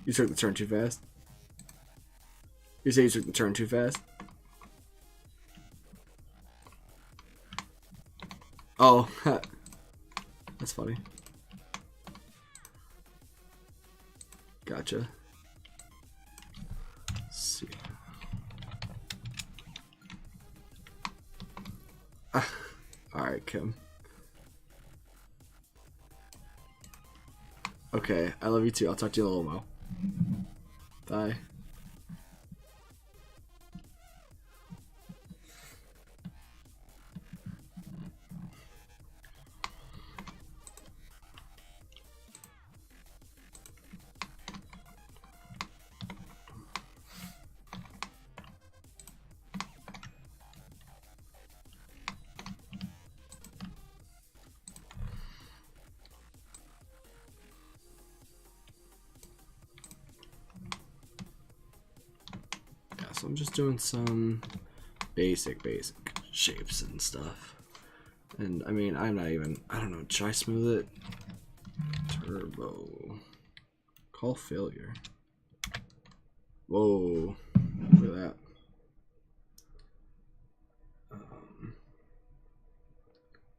You took the turn too fast? You say you took the turn too fast? Oh, that's funny. Gotcha. Let's see. Alright, Kim. Okay, I love you too. I'll talk to you in a little while. Bye. So I'm just doing some basic shapes and stuff. And I mean, I don't know, should I smooth it? Turbo. Call failure. Whoa, look at that.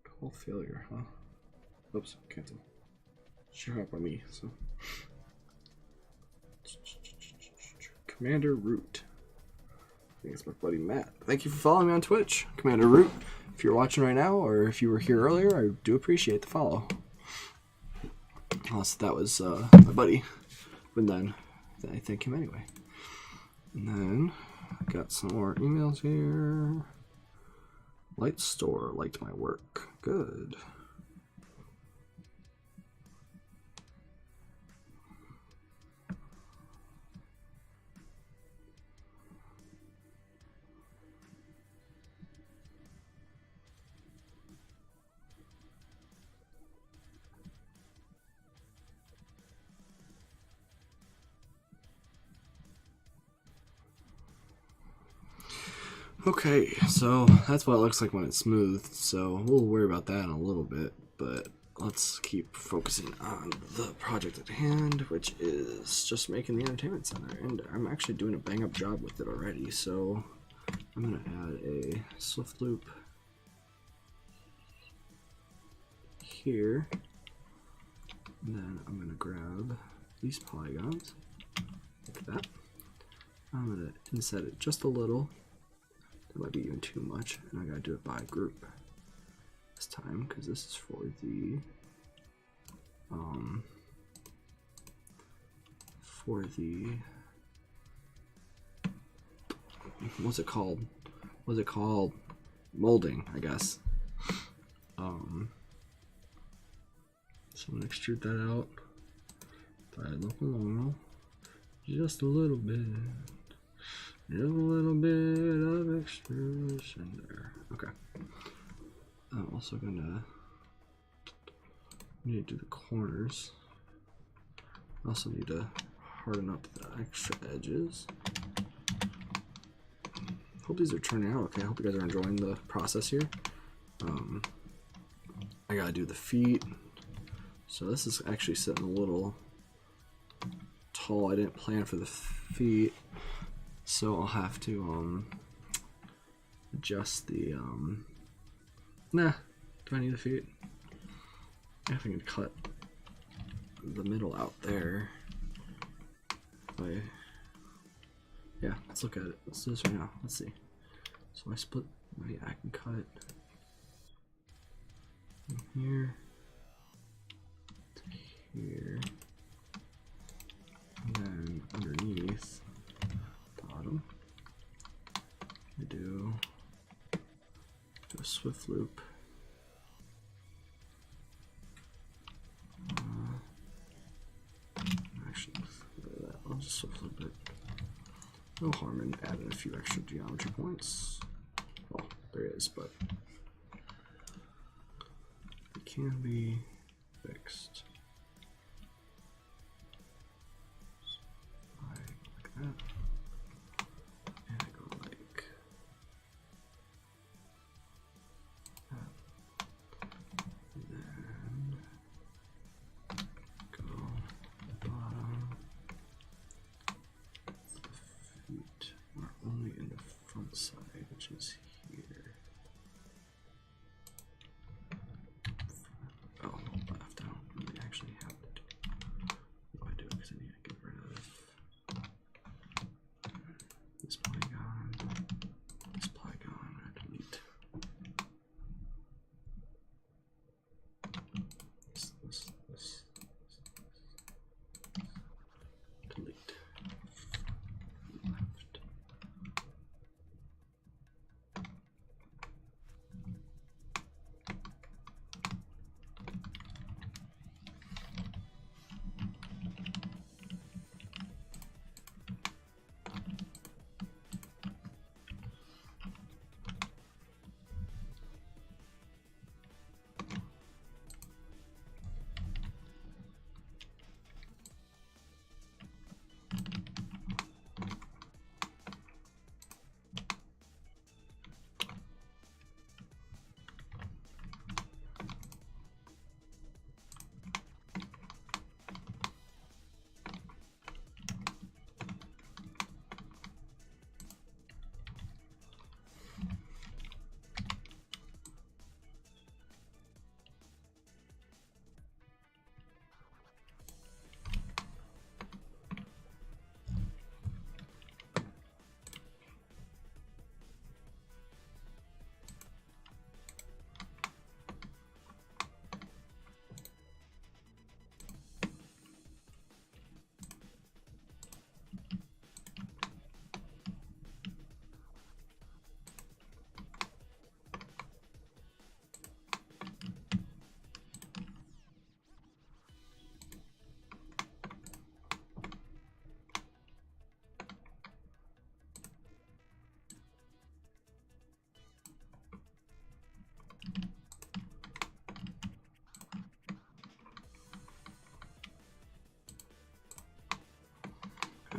Call failure, huh? Oops, cancel. Sure up on me, so. Commander Root. I think it's my buddy Matt. Thank you for following me on Twitch, Commander Root. If you're watching right now, or if you were here earlier, I do appreciate the follow. Unless that was my buddy, but then I thank him anyway. And then I got some more emails here. Light Store liked my work. Good. Okay, so that's what it looks like when it's smooth, so we'll worry about that in a little bit, but let's keep focusing on the project at hand, which is just making the entertainment center, and I'm actually doing a bang-up job with it already, so I'm going to add a swift loop here, and then I'm going to grab these polygons, like that. I'm going to inset it just a little. That might be even too much, and I gotta do it by group this time because this is for the what's it called? What's it called? Molding, I guess. So I'm gonna extrude that out by local normal, just a little bit. Just a little bit of extrusion there. Okay. I'm also gonna need to do the corners. I also need to harden up the extra edges. Hope these are turning out okay. I hope you guys are enjoying the process here. I gotta do the feet. So this is actually sitting a little tall. I didn't plan for the feet. So I'll have to adjust the nah, do I need the feet? I think I'd cut the middle out there. Yeah, let's look at it. Let's do this right now. Let's see. So I split, I can cut from here to here, and then underneath bottom I do Swift loop. Actually, I'll just swift loop it. No harm in adding a few extra geometry points. Well, there is, but it can be fixed. Like that. And I go like that. Then go bottom. The feet are only in the front side, which is here. Oh, left. I don't really actually have to do. What do I do? Because I need to get rid of this polygon. This polygon. I delete. This. Delete. Left.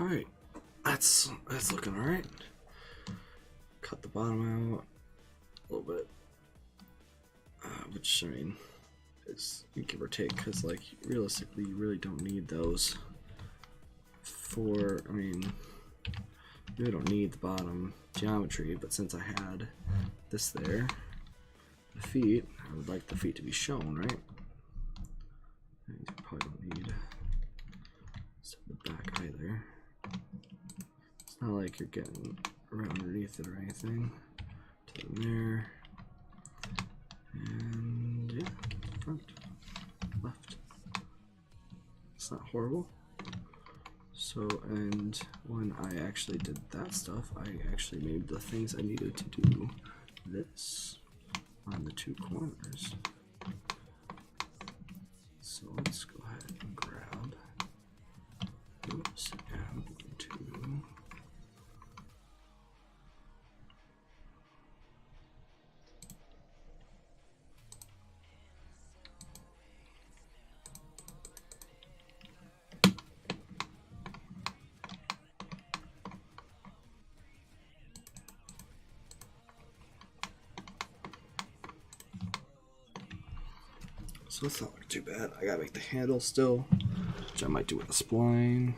All right, that's looking all right. Cut the bottom out a little bit, which I mean is give or take, because like realistically you really don't need those for. I mean, you really don't need the bottom geometry, but since I had this there, the feet, I would like the feet to be shown, right? And you probably don't need the back either. It's not like you're getting right underneath it or anything. To the there. And yeah, front, left. It's not horrible. So, and when I actually did that stuff, I actually made the things I needed to do this on the two corners. So let's go ahead and grab oops, and two. So it's not looking too bad. I gotta make the handle still, which I might do with a spline.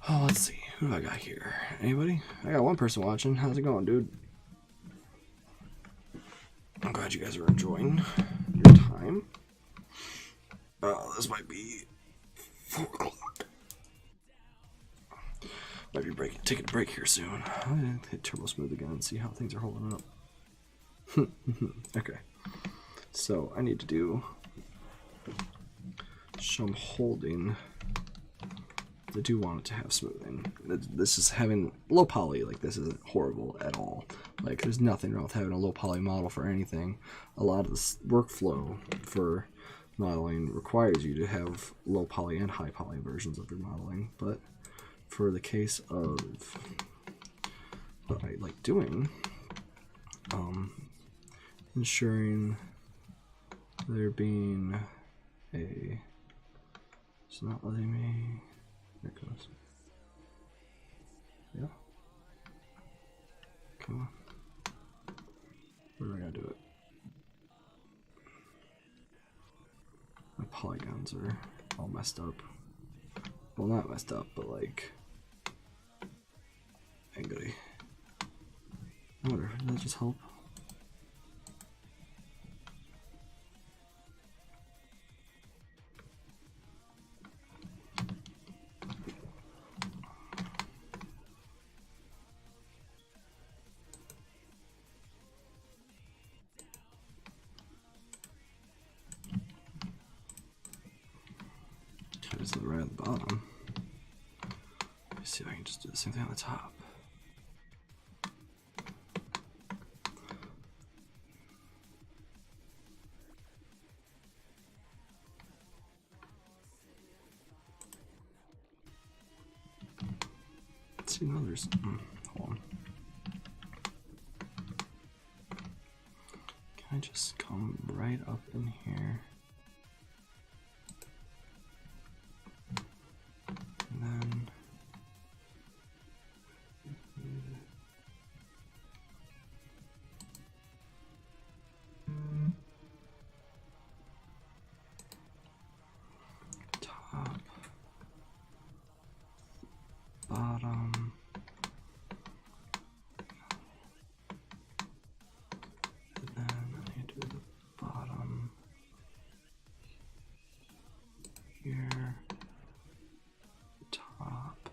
Oh, let's see. Who do I got here? Anybody? I got one person watching. How's it going, dude? I'm glad you guys are enjoying your time. This might be 4 o'clock. Might be taking a break here soon. I'm gonna hit turbo smooth again and see how things are holding up. Okay. So I need to do some holding I do want it to have smoothing. This is having low poly, like this isn't horrible at all. Like there's nothing wrong with having a low poly model for anything. A lot of this workflow for modeling requires you to have low poly and high poly versions of your modeling, but for the case of what I like doing, ensuring there being a, it's not letting me, there it goes, yeah, come on, where do I gotta do it? My polygons are all messed up, well not messed up, but like, angry. I wonder, did that just help? Okay, so right at the bottom. Let me see if I can just do the same thing on the top. See, now there's, hold on. Can I just come right up in here? And then, top, bottom, and then I do the bottom here, top,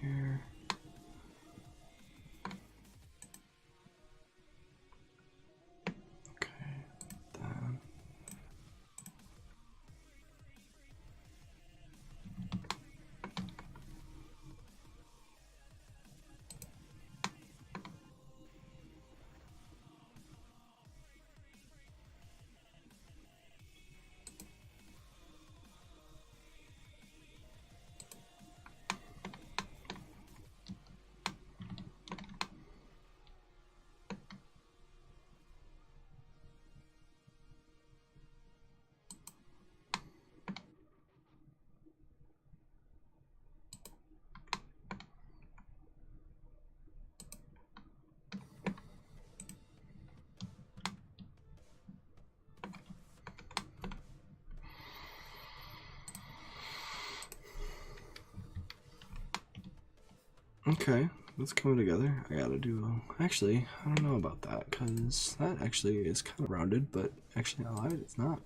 here, okay, then okay, that's coming together. I gotta do, actually, I don't know about that, because that actually is kind of rounded, but actually a lot of it it's not.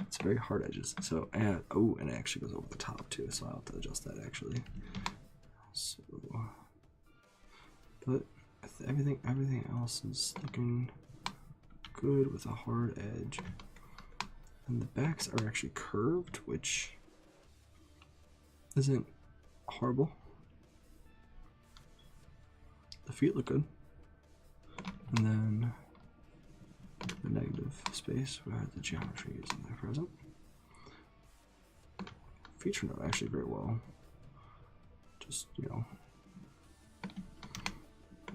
It's very hard edges. So, and, oh, and it actually goes over the top too, so I'll have to adjust that actually. So, but everything else is looking good with a hard edge. And the backs are actually curved, which isn't horrible. The feet look good. And then the negative space where the geometry is in there present. Feature note actually very well. Just, you know,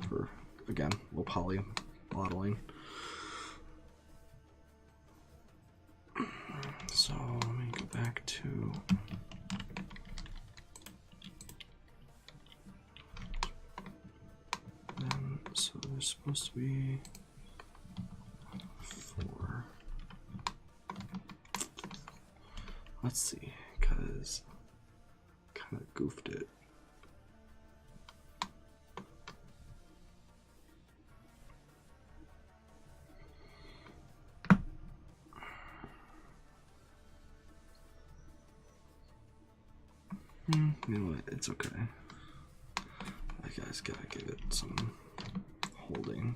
for, again, low poly modeling. So let me go back to so there's supposed to be 4. Let's see, because kind of goofed it. You know what? It's okay. I guys gotta give it some holding.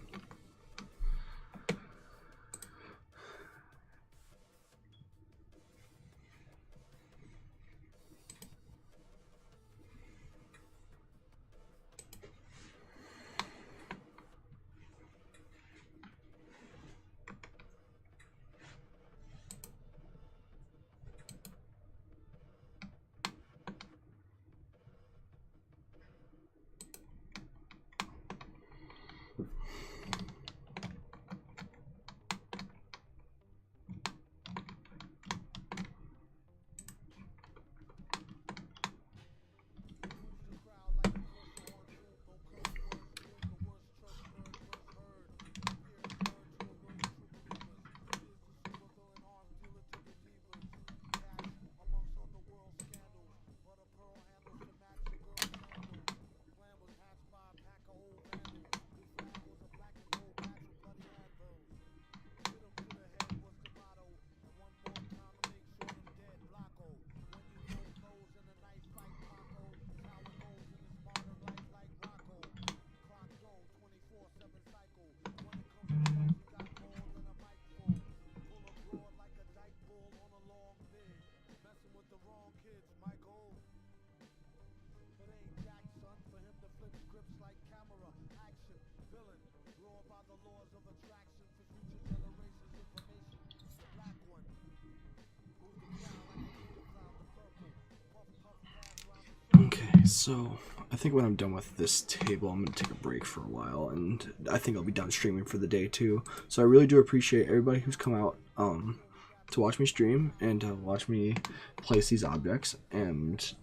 Okay, so I think when I'm done with this table, I'm going to take a break for a while, and I think I'll be done streaming for the day too. So I really do appreciate everybody who's come out to watch me stream and to watch me place these objects. And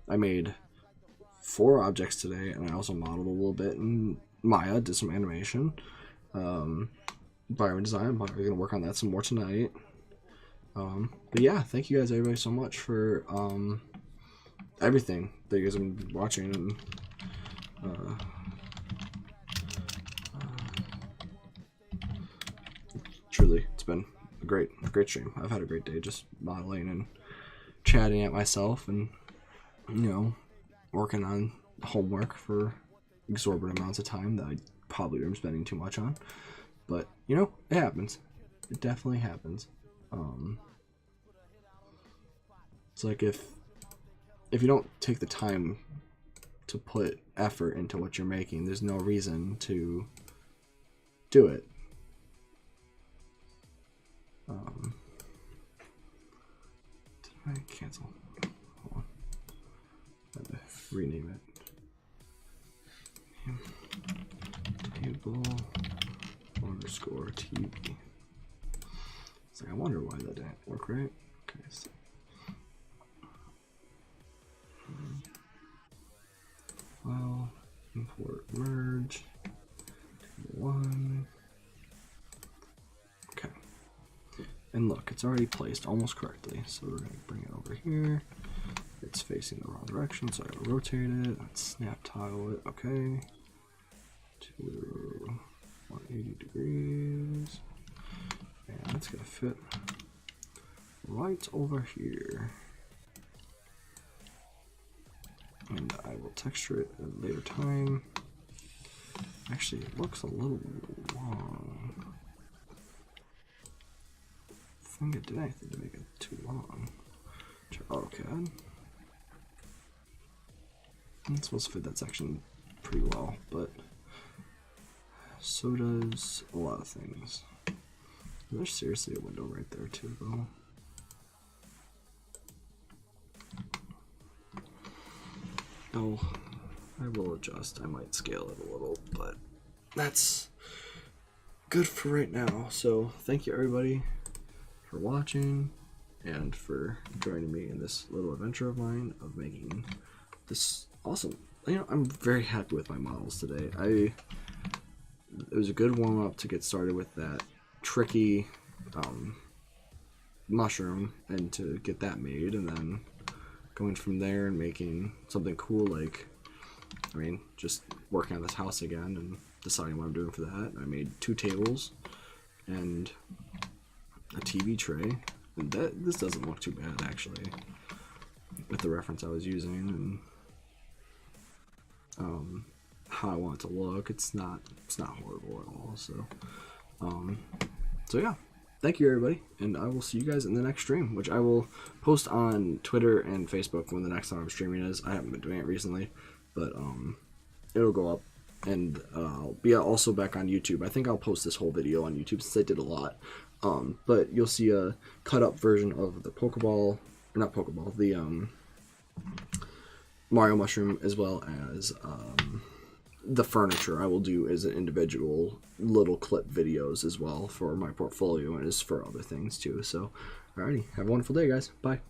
I made 4 objects today, and I also modeled a little bit in Maya, did some animation. Environment design, I'm probably going to work on that some more tonight. But yeah, thank you guys everybody so much for everything that you guys have been watching, and truly it's been a great stream. I've had a great day just modeling and chatting at myself, and working on homework for exorbitant amounts of time that I probably am spending too much on, but it happens. It definitely happens. It's like if you don't take the time to put effort into what you're making, there's no reason to do it. Did I cancel? Hold on. I had to rename it. Table _ TV. It's like, I wonder why that didn't work right. Okay, so file, import, merge, table 1. Okay. And look, it's already placed almost correctly. So we're going to bring it over here. It's facing the wrong direction, so I gotta rotate it. Let's snap tile it. Okay. To 180 degrees. And that's gonna fit right over here. And I will texture it at a later time. Actually, it looks a little long. I think I did anything to make it too long. Check AutoCAD. It's supposed to fit that section pretty well, but so does a lot of things. There's seriously a window right there too, though. Oh, I will adjust. I might scale it a little, but that's good for right now. So thank you everybody for watching and for joining me in this little adventure of mine of making this awesome. I'm very happy with my models today. It was a good warm up to get started with that tricky mushroom and to get that made, and then going from there and making something cool like, just working on this house again and deciding what I'm doing for that. I made 2 tables and a TV tray, and this doesn't look too bad actually with the reference I was using and how I want it to look. It's not horrible at all. So yeah, thank you everybody, and I will see you guys in the next stream, which I will post on Twitter and Facebook when the next time I'm streaming is. I haven't been doing it recently, but it'll go up, and I'll be also back on YouTube. I think I'll post this whole video on YouTube since I did a lot, but you'll see a cut up version of the Pokeball, or not Pokeball, the Mario mushroom, as well as the furniture I will do as an individual little clip videos as well for my portfolio and as for other things too. So alrighty, have a wonderful day guys, bye.